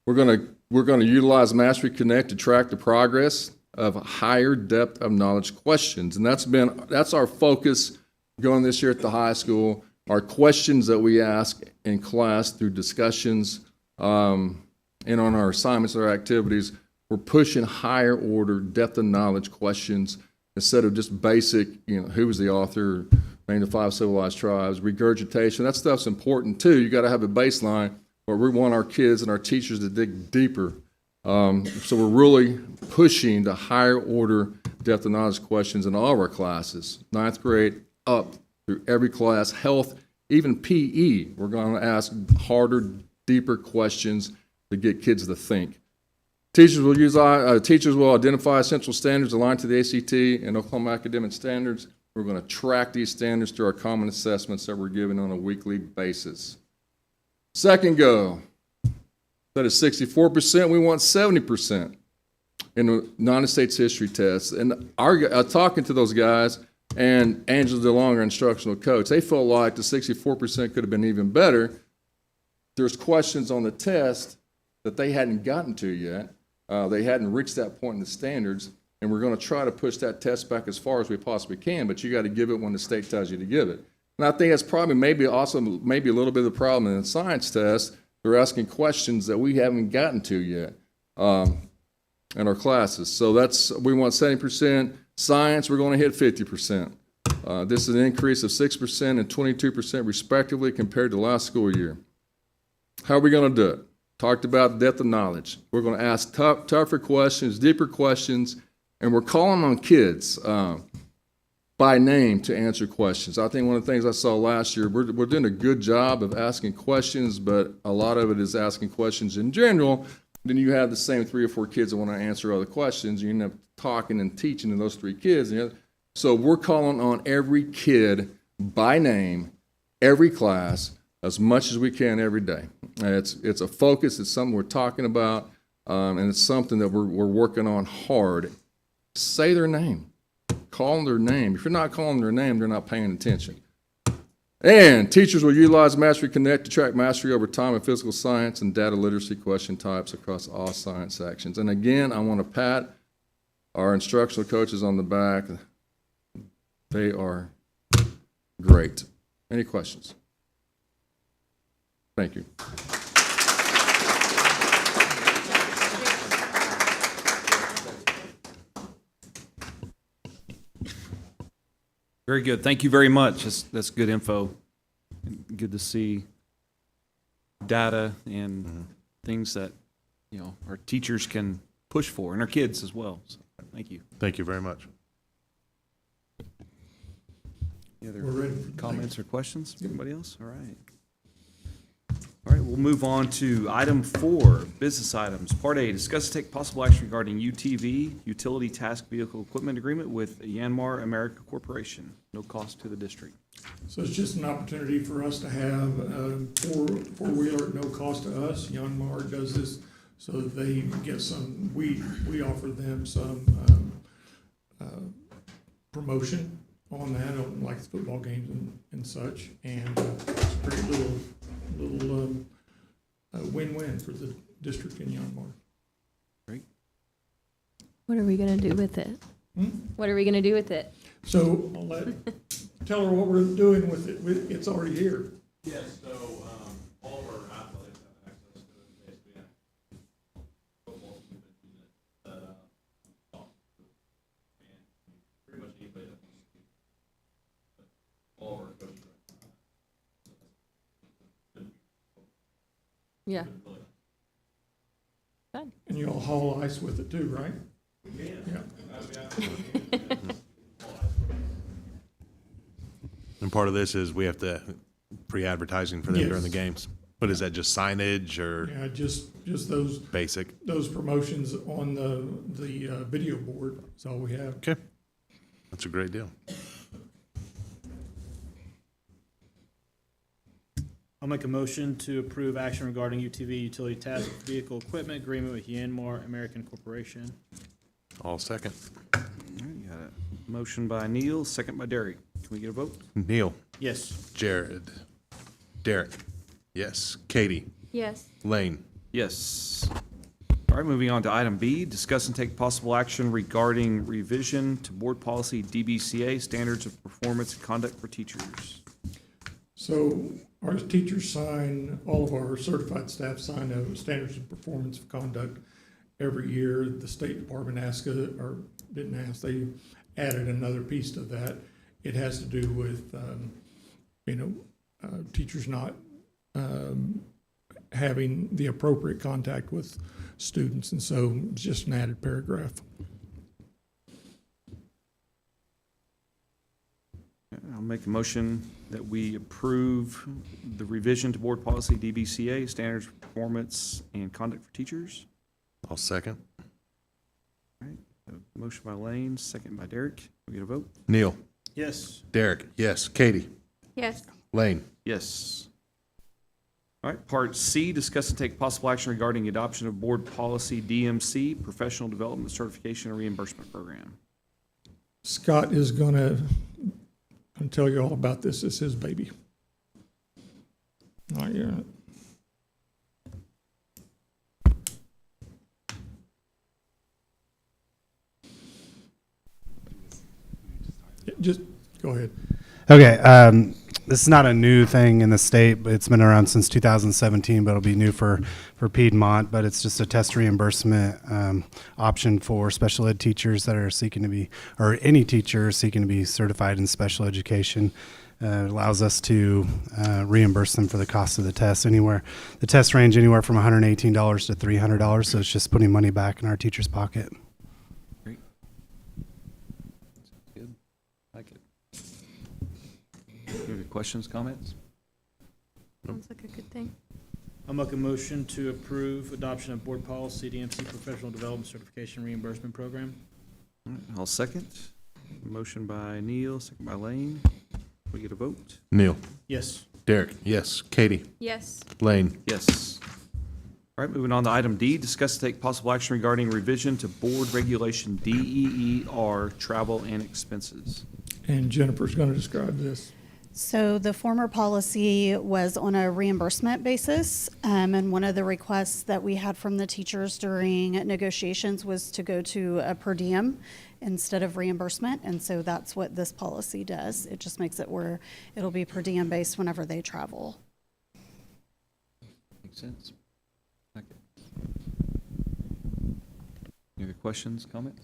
We're going to utilize Mastery Connect to track the progress of higher depth of knowledge questions. And that's our focus going this year at the high school. Our questions that we ask in class through discussions and on our assignments or activities, we're pushing higher order depth of knowledge questions instead of just basic, who was the author, name the 5 civilized tribes, regurgitation. That stuff's important too. You got to have a baseline, but we want our kids and our teachers to dig deeper. So we're really pushing the higher order depth of knowledge questions in all of our classes, 9th grade up through every class, health, even PE. We're going to ask harder, deeper questions to get kids to think. Teachers will identify essential standards aligned to the ACT and Oklahoma academic standards. We're going to track these standards through our common assessments that we're given on a weekly basis. Second goal, that is 64%, we want 70% in the United States history tests. And talking to those guys, and Angela DeLong, our instructional coach, they felt like the 64% could have been even better. There's questions on the test that they hadn't gotten to yet. They hadn't reached that point in the standards, and we're going to try to push that test back as far as we possibly can, but you got to give it when the state tells you to give it. And I think that's probably maybe a little bit of the problem in the science test. They're asking questions that we haven't gotten to yet in our classes. So we want 70%. Science, we're going to hit 50%. This is an increase of 6% and 22% respectively compared to last school year. How are we going to do it? Talked about depth of knowledge. We're going to ask tougher questions, deeper questions, and we're calling on kids by name to answer questions. I think one of the things I saw last year, we're doing a good job of asking questions, but a lot of it is asking questions in general. Then you have the same 3 or 4 kids that want to answer other questions. You end up talking and teaching to those 3 kids. So we're calling on every kid by name, every class, as much as we can every day. It's a focus. It's something we're talking about, and it's something that we're working on hard. Say their name. Call them their name. If you're not calling their name, they're not paying attention. And teachers will utilize Mastery Connect to track mastery over time in physical science and data literacy question types across all science sections. And again, I want to pat our instructional coaches on the back. They are great. Any questions? Thank you. Very good. Thank you very much. That's good info. Good to see data and things that, our teachers can push for, and our kids as well. So, thank you. Thank you very much. Any other We're ready. comments or questions? Anybody else? All right. All right, we'll move on to item 4, business items. Part A, discuss and take possible action regarding UTV, Utility Task Vehicle Equipment Agreement with Yanmar America Corporation. No cost to the district. So it's just an opportunity for us to have four-wheeler at no cost to us. Yanmar does this so that they get some, we offer them some promotion on that, on like football games and such. And it's a great little win-win for the district in Yanmar. Great. What are we going to do with it? What are we going to do with it? So I'll tell her what we're doing with it. It's already here. Yes, so all of our athletics have access to it. Basically, football team can use it, and pretty much anybody that wants to. But all of our coaches Yeah. And you all haul ice with it too, right? Yeah. And part of this is we have to pre-advertising for them Yes. during the games. What is that, just signage or Yeah, just those basic? those promotions on the video board is all we have. Okay. That's a great deal. I'll make a motion to approve action regarding UTV, Utility Task Vehicle Equipment Agreement with Yanmar American Corporation. All second. All right, got a motion by Neil, second by Derek. Can we get a vote? Neil. Yes. Jared. Derek. Yes. Katie. Yes. Lane. Yes. All right, moving on to item B, discuss and take possible action regarding revision to board policy DBCA, standards of performance and conduct for teachers. So our teachers sign, all of our certified staff sign a standards of performance of conduct every year. The State Department asked, or didn't ask, they added another piece to that. It has to do with, teachers not having the appropriate contact with students, and so it's just an added paragraph. I'll make a motion that we approve the revision to board policy DBCA, standards of performance and conduct for teachers. I'll second. All right, a motion by Lane, second by Derek. Can we get a vote? Neil. Yes. Derek. Yes. Katie. Yes. Lane. Yes. All right, part C, discuss and take possible action regarding adoption of board policy DMC, professional development certification and reimbursement program. Scott is gonna tell you all about this. It's his baby. Not yet. Just go ahead. Okay, this is not a new thing in the state, but it's been around since 2017, but it'll be new for Piedmont, but it's just a test reimbursement option for special ed teachers that are seeking to be, or any teacher seeking to be certified in special education. It allows us to reimburse them for the cost of the test the test range anywhere from $118 to $300, so it's just putting money back in our teacher's pocket. Great. Good. Like it. Any questions, comments? Sounds like a good thing. I'll make a motion to approve adoption of board policy DMC professional development certification reimbursement program. All right, I'll second. Motion by Neil, second by Lane. We get a vote? Neil. Yes. Derek. Yes. Katie. Yes. Lane. Yes. All right, moving on to item D, discuss and take possible action regarding revision to board regulation DEER, travel and expenses. And Jennifer's gonna describe this. So the former policy was on a reimbursement basis, and one of the requests that we had from the teachers during negotiations was to go to a per diem instead of reimbursement, and so that's what this policy does. It just makes it where it'll be per diem based whenever they travel. Makes sense. Okay. Any other questions, comments?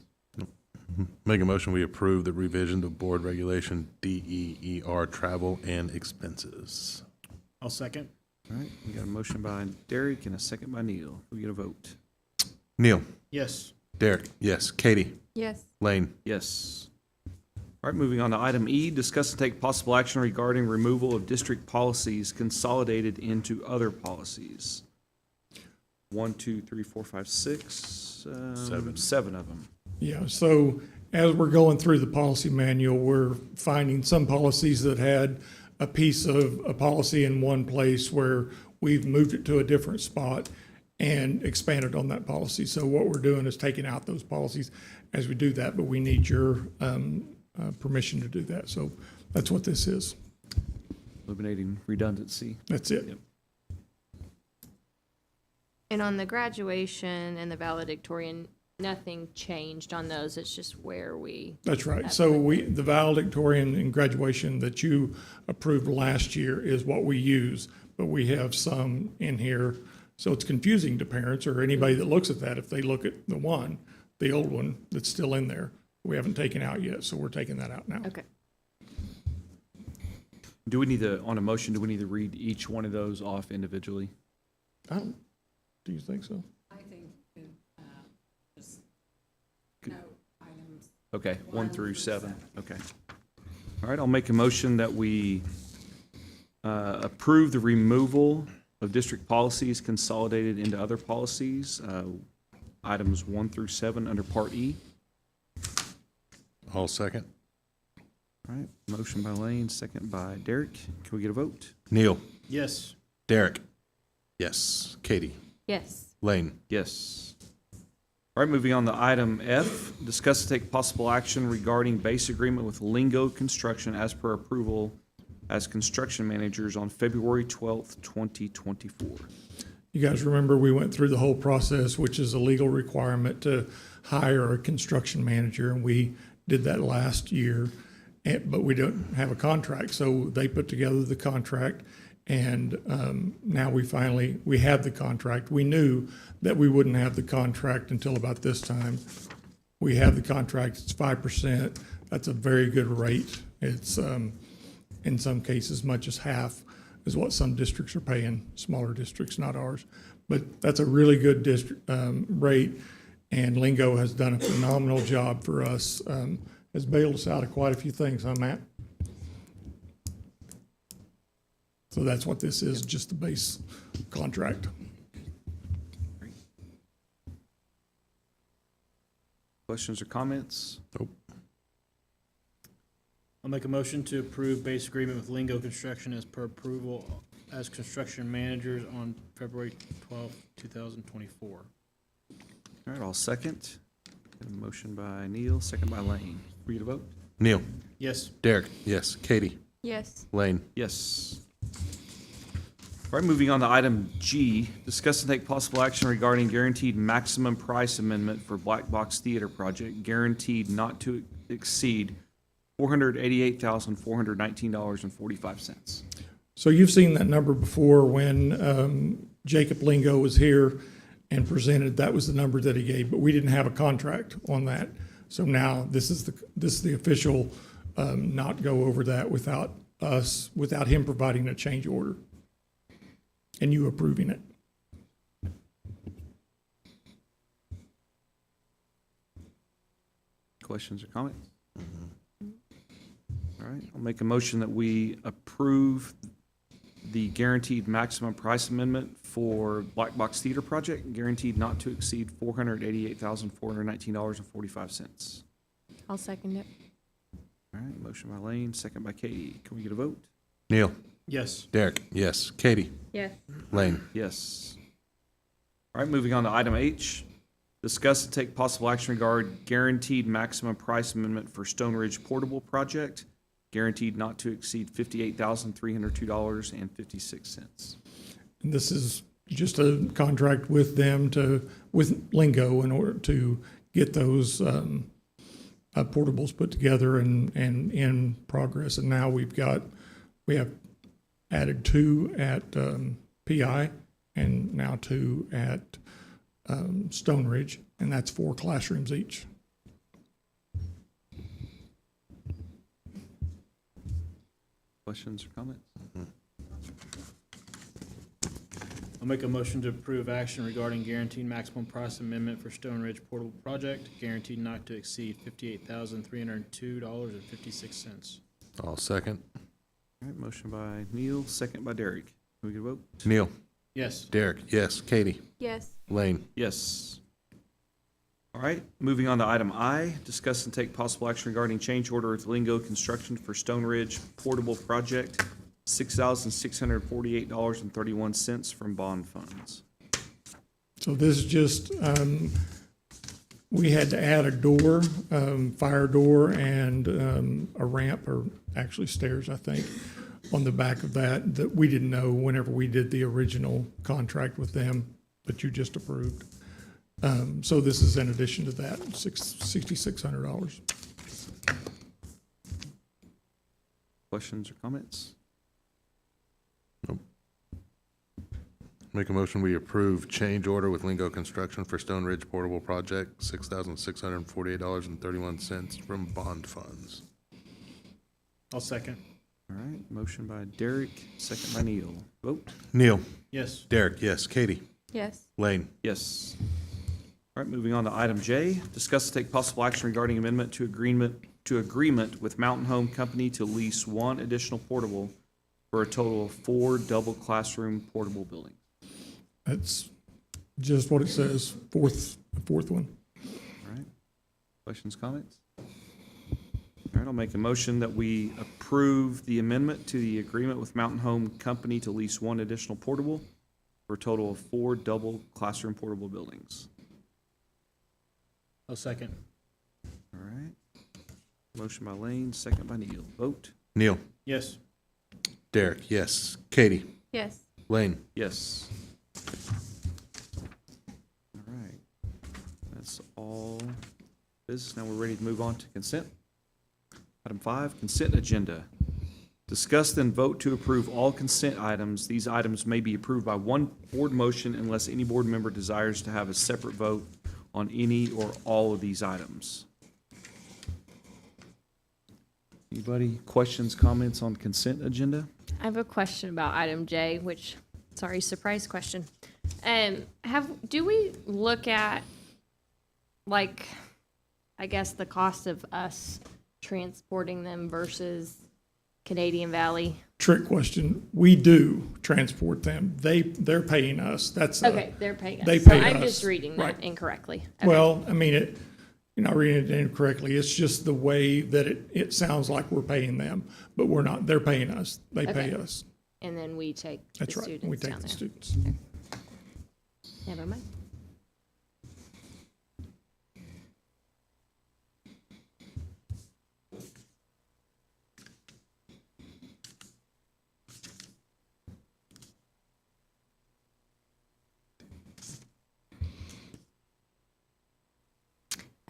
Make a motion, we approve the revision to board regulation DEER, travel and expenses. I'll second. All right, we got a motion by Derek and a second by Neil. We get a vote? Neil. Yes. Derek. Yes. Katie. Yes. Lane. Yes. All right, moving on to item E, discuss and take possible action regarding removal of district policies consolidated into other policies. 1, 2, 3, 4, 5, 6, 7 of them. Yeah, so as we're going through the policy manual, we're finding some policies that had a piece of a policy in one place where we've moved it to a different spot and expanded on that policy. So what we're doing is taking out those policies as we do that, but we need your permission to do that. So that's what this is. Eliminating redundancy. That's it. Yep. And on the graduation and the valedictorian, nothing changed on those, it's just where we. That's right. So the valedictorian and graduation that you approved last year is what we use, but we have some in here. So it's confusing to parents or anybody that looks at that if they look at the old one that's still in there. We haven't taken out yet, so we're taking that out now. Okay. Do we need to, on a motion, do we need to read each one of those off individually? Do you think so? I think just no items. Okay, 1 through 7, okay. All right, I'll make a motion that we approve the removal of district policies consolidated into other policies, items 1 through 7 under Part E. All second. All right, motion by Lane, second by Derek. Can we get a vote? Neil. Yes. Derek. Yes. Katie. Yes. Lane. Yes. All right, moving on to item F, discuss and take possible action regarding base agreement with Lingo Construction as per approval as construction managers on February 12th, 2024. You guys remember we went through the whole process, which is a legal requirement to hire a construction manager, and we did that last year, but we don't have a contract. So they put together the contract, and now we have the contract. We knew that we wouldn't have the contract until about this time. We have the contract, it's 5%. That's a very good rate. It's in some cases much as half is what some districts are paying, smaller districts, not ours. But that's a really good rate, and Lingo has done a phenomenal job for us. Has bailed us out of quite a few things, huh, Matt? So that's what this is, just the base contract. Questions or comments? Nope. I'll make a motion to approve base agreement with Lingo Construction as per approval as construction managers on February 12th, 2024. All right, I'll second. Got a motion by Neil, second by Lane. For you to vote? Neil. Yes. Derek. Yes. Katie. Yes. Lane. Yes. All right, moving on to item G, discuss and take possible action regarding guaranteed maximum price amendment for Black Box Theater project, guaranteed not to exceed $488,419.45. So you've seen that number before when Jacob Lingo was here and presented, that was the number that he gave, but we didn't have a contract on that. So now this is the official, not go over that without him providing a change order and you approving it. Questions or comments? All right, I'll make a motion that we approve the guaranteed maximum price amendment for Black Box Theater project, guaranteed not to exceed $488,419.45. I'll second it. All right, motion by Lane, second by Katie. Can we get a vote? Neil. Yes. Derek. Yes. Katie. Yes. Lane. Yes. All right, moving on to item H. Discuss and take possible action regarding guaranteed maximum price amendment for Stone Ridge Portable Project, guaranteed not to exceed $58,302.56. And this is just a contract with them with Lingo in order to get those portables put together and in progress. And now we have added 2 at PI and now 2 at Stone Ridge, and that's 4 classrooms each. Questions or comments? I'll make a motion to approve action regarding guaranteed maximum price amendment for Stone Ridge Portable Project, guaranteed not to exceed $58,302.56. I'll second. All right, motion by Neil, second by Derek. Can we get a vote? Neil. Yes. Derek. Yes. Katie. Yes. Lane. Yes. All right, moving on to item I, discuss and take possible action regarding change order with Lingo Construction for Stone Ridge Portable Project, $6,648.31 from bond funds. So this is just, we had to add a door, fire door, and a ramp, or actually stairs, I think, on the back of that we didn't know whenever we did the original contract with them, but you just approved. So this is in addition to that, $6,600. Questions or comments? Nope. Make a motion, we approve change order with Lingo Construction for Stone Ridge Portable Project, $6,648.31 from bond funds. I'll second. All right, motion by Derek, second by Neil. Vote? Neil. Yes. Derek. Yes. Katie. Yes. Lane. Yes. All right, moving on to item J, discuss and take possible action regarding amendment to agreement with Mountain Home Company to lease 1 additional portable for a total of 4 double classroom portable buildings. That's just what it says, fourth one. All right, questions, comments? All right, I'll make a motion that we approve the amendment to the agreement with Mountain Home Company to lease 1 additional portable for a total of 4 double classroom portable buildings. I'll second. All right. Motion by Lane, second by Neal. Vote. Neal, Yes. Derek, yes. Katie, Yes. Lane, Yes. All right. That's all business. Now we're ready to move on to consent. Item 5, consent agenda. Discuss then vote to approve all consent items. These items may be approved by one board motion unless any board member desires to have a separate vote on any or all of these items. Anybody, questions, comments on consent agenda? I have a question about item J, which, sorry, surprise question. Do we look at, like, I guess the cost of us transporting them versus Canadian Valley? Trick question. We do transport them. They're paying us. That's Okay, they're paying us. They So pay I'm us. just reading that Right. incorrectly. Okay. Well, I mean, you're not reading it incorrectly. It's just the way that it sounds like we're paying them, but we're not. They're paying us. They pay Okay. us. And then we take the That's right. students We take down the there. students. Never mind.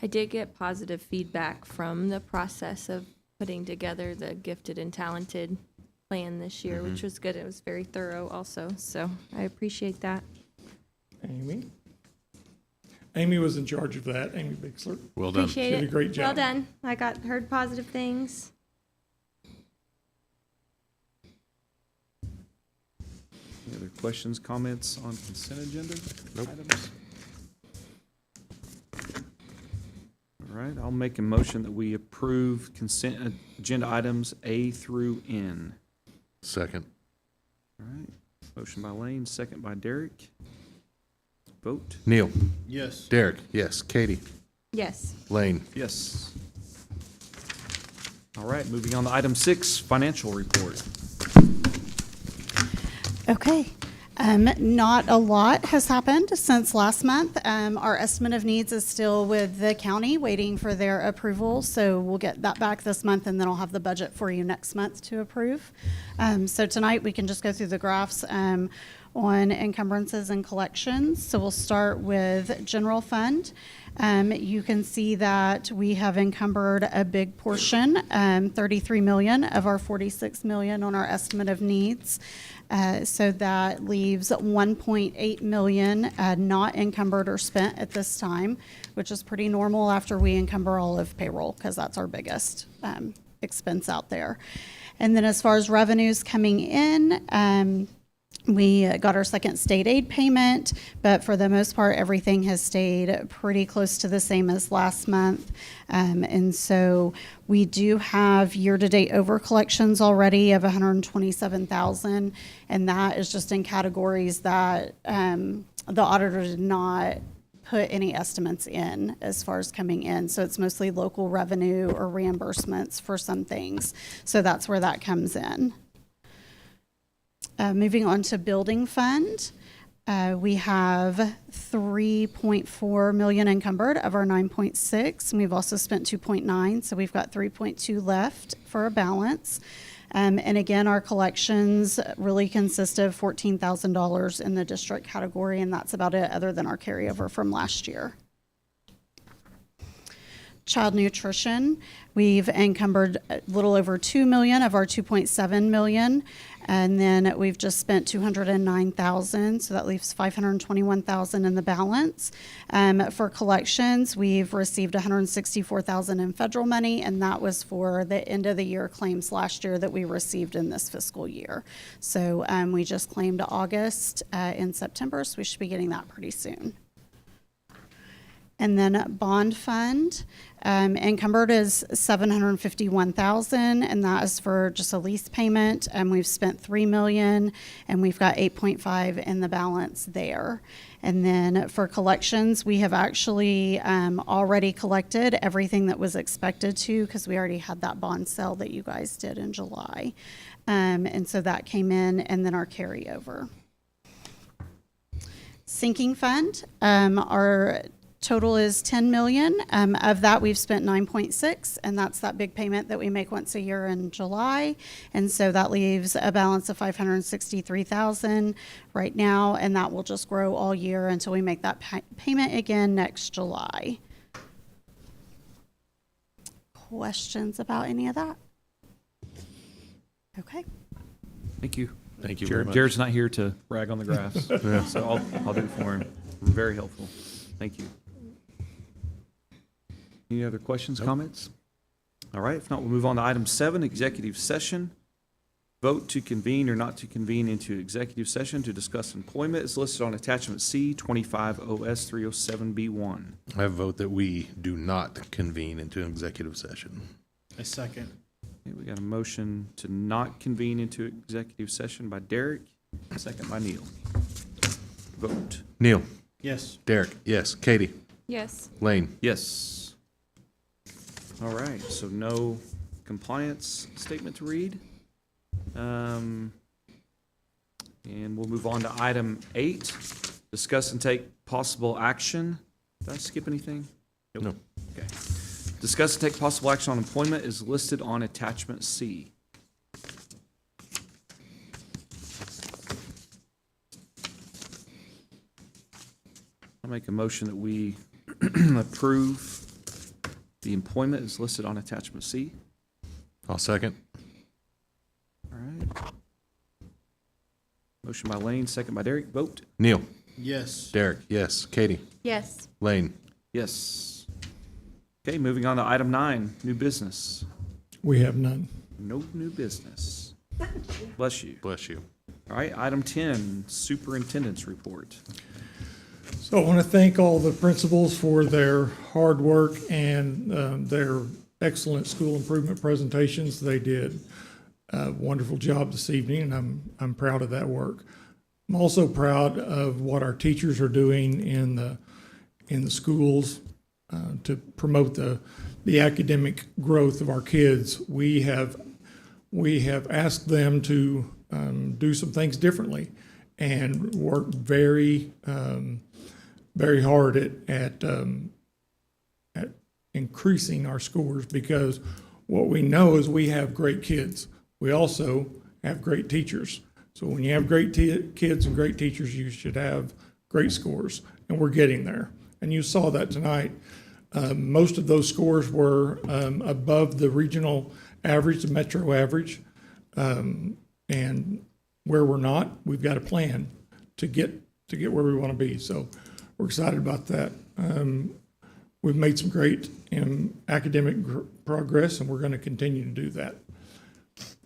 I did get positive feedback from the process of putting together the gifted and talented plan this year, which was good. It was very thorough also, so I appreciate that. Amy? Amy was in charge of that. Amy Bixler. well done. Appreciate She did it. a great job. Well done. I heard positive things. Any other questions, comments on consent agenda Nope. items? All right, I'll make a motion that we approve consent agenda items A through N. Second. All right, motion by Lane, second by Derek. Vote. Neal, Yes. Derek, yes. Katie, Yes. Lane, Yes. All right, moving on to item 6, financial report. Okay. Not a lot has happened since last month. Our estimate of needs is still with the county, waiting for their approval. So we'll get that back this month, and then I'll have the budget for you next month to approve. So tonight, we can just go through the graphs on encumbrances and collections. So we'll start with general fund. You can see that we have encumbered a big portion, 33 million of our 46 million on our estimate of needs. So that leaves 1.8 million not encumbered or spent at this time, which is pretty normal after we encumber all of payroll, because that's our biggest expense out there. And then as far as revenues coming in, we got our second state aid payment, but for the most part, everything has stayed pretty close to the same as last month. And so we do have year-to-date over collections already of 127,000, and that is just in categories that the auditor did not put any estimates in as far as coming in. So it's mostly local revenue or reimbursements for some things. So that's where that comes in. Moving on to building fund, we have 3.4 million encumbered of our 9.6, and we've also spent 2.9, so we've got 3.2 left for a balance. And again, our collections really consist of $14,000 in the district category, and that's about it, other than our carryover from last year. Child nutrition, we've encumbered a little over 2 million of our 2.7 million, and then we've just spent 209,000, so that leaves 521,000 in the balance. For collections, we've received 164,000 in federal money, and that was for the end of the year claims last year that we received in this fiscal year. So we just claimed August in September, so we should be getting that pretty soon. And then bond fund, encumbered is 751,000, and that is for just a lease payment. And we've spent 3 million, and we've got 8.5 in the balance there. And then for collections, we have actually already collected everything that was expected to, because we already had that bond sale that you guys did in July. And so that came in, and then our carryover. Sinking fund, our Total is 10 million. Of that, we've spent 9.6, and that's that big payment that we make once a year in July. And so that leaves a balance of 563,000 right now, and that will just grow all year until we make that payment again next July. Questions about any of that? Okay. Thank you. Thank you very much. Jared's not here to brag on the graphs, Yeah. so I'll do it for him. Very helpful. Thank you. Any other questions, comments? All right, if not, we'll move on to item 7, executive session. Vote to convene or not to convene into executive session to discuss employment is listed on attachment C, 25 OS 307B1. I vote that we do not convene into an executive session. A second. Okay, we got a motion to not convene into executive session by Derek, a second by Neil. Vote. Neil? Yes. Derek? Yes. Katie? Yes. Lane? Yes. All right, so no compliance statement to read. And we'll move on to item 8, discuss and take possible action. Did I skip anything? No. Okay. Discuss and take possible action on employment is listed on attachment C. I'll make a motion that we approve the employment is listed on attachment C. I'll second. All right. Motion by Lane, second by Derek. Vote. Neil? Yes. Derek? Yes. Katie? Yes. Lane? Yes. Okay, moving on to item 9, new business. We have none. No new business. Bless you. Bless you. All right, item 10, superintendent's report. So I want to thank all the principals for their hard work and their excellent school improvement presentations. They did a wonderful job this evening, and I'm proud of that work. I'm also proud of what our teachers are doing in the schools to promote the academic growth of our kids. We have asked them to do some things differently and work very hard at increasing our scores, because what we know is we have great kids. We also have great teachers. So when you have great kids and great teachers, you should have great scores, and we're getting there. And you saw that tonight. Most of those scores were above the regional average, the metro average. And where we're not, we've got a plan to get where we want to be. So we're excited about that. We've made some great academic progress, and we're going to continue to do that.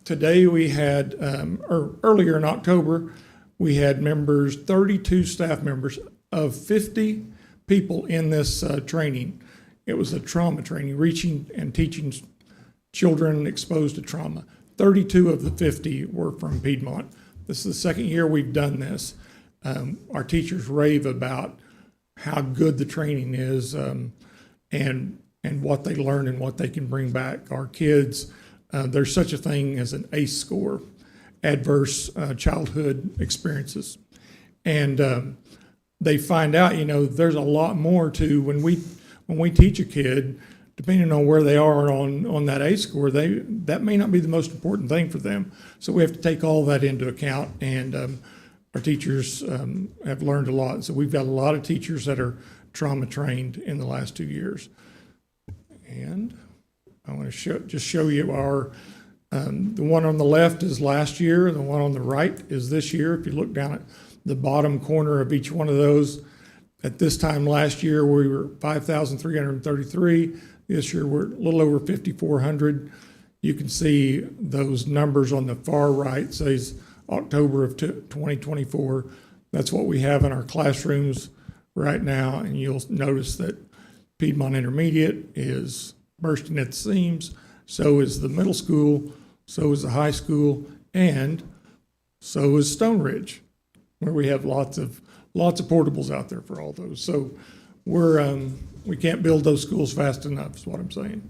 Today we had, or earlier in October, we had 32 staff members of 50 people in this training. It was a trauma training, reaching and teaching children exposed to trauma. 32 of the 50 were from Piedmont. This is the second year we've done this. Our teachers rave about how good the training is, and what they learn and what they can bring back. Our kids, there's such a thing as an ACE score, adverse childhood experiences. And they find out, there's a lot more to when we teach a kid, depending on where they are on that ACE score, that may not be the most important thing for them. So we have to take all that into account, and our teachers have learned a lot. So we've got a lot of teachers that are trauma trained in the last 2 years. And I want to just show you our, the one on the left is last year, and the one on the right is this year. If you look down at the bottom corner of each one of those, at this time last year, we were 5,333. This year, we're a little over 5,400. You can see those numbers on the far right, says October of 2024. That's what we have in our classrooms right now, and you'll notice that Piedmont Intermediate is bursting at the seams. So is the middle school, so is the high school, and so is Stone Ridge, where we have lots of portables out there for all those. So we can't build those schools fast enough, is what I'm saying.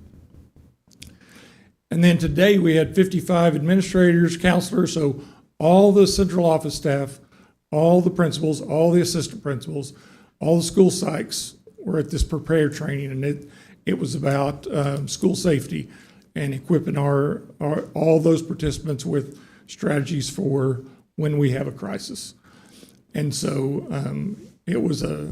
And then today we had 55 administrators, counselors, so all the central office staff, all the principals, all the assistant principals, all the school psychs we're at this prepare training, and it was about school safety and equipping all those participants with strategies for when we have a crisis. And so it was a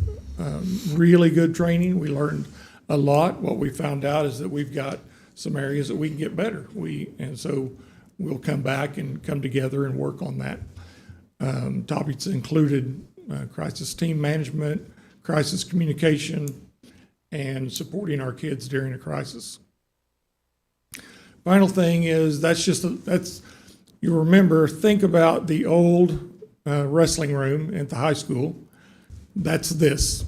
really good training. We learned a lot. What we found out is that we've got some areas that we can get better. And so we'll come back and come together and work on that. Topics included crisis team management, crisis communication, and supporting our kids during a crisis. Final thing is, you remember, think about the old wrestling room at the high school. That's this.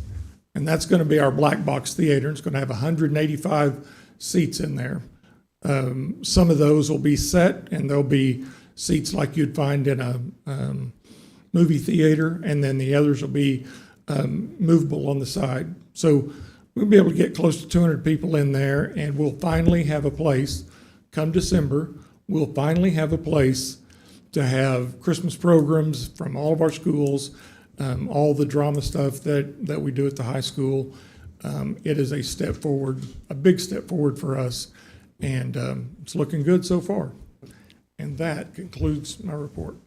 And that's going to be our black box theater. It's going to have 185 seats in there. Some of those will be set, and there'll be seats like you'd find in a movie theater, and then the others will be movable on the side. So we'll be able to get close to 200 people in there, and we'll finally have a place, come December, we'll finally have a place to have Christmas programs from all of our schools, all the drama stuff that we do at the high school. It is a step forward, a big step forward for us, and it's looking good so far. And that concludes my report.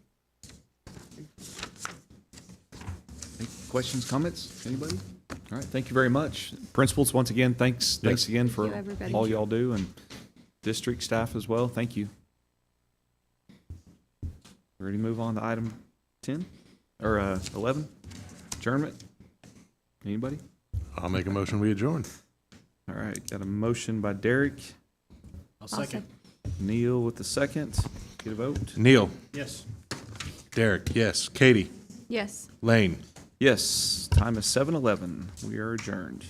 Any questions, comments? Anybody? All right, thank you very much. Principals, once again, thanks again for everybody. all y'all do, and district staff as well. Thank you. Ready to move on to item 10 or 11? Adjournment? Anybody? I'll make a motion, we adjourn. All right, got a motion by Derek. I'll second. Neil with the second. Get a vote. Neil, Yes. Derek, yes. Katie, Yes. Lane. Yes, time is 7:11. We are adjourned.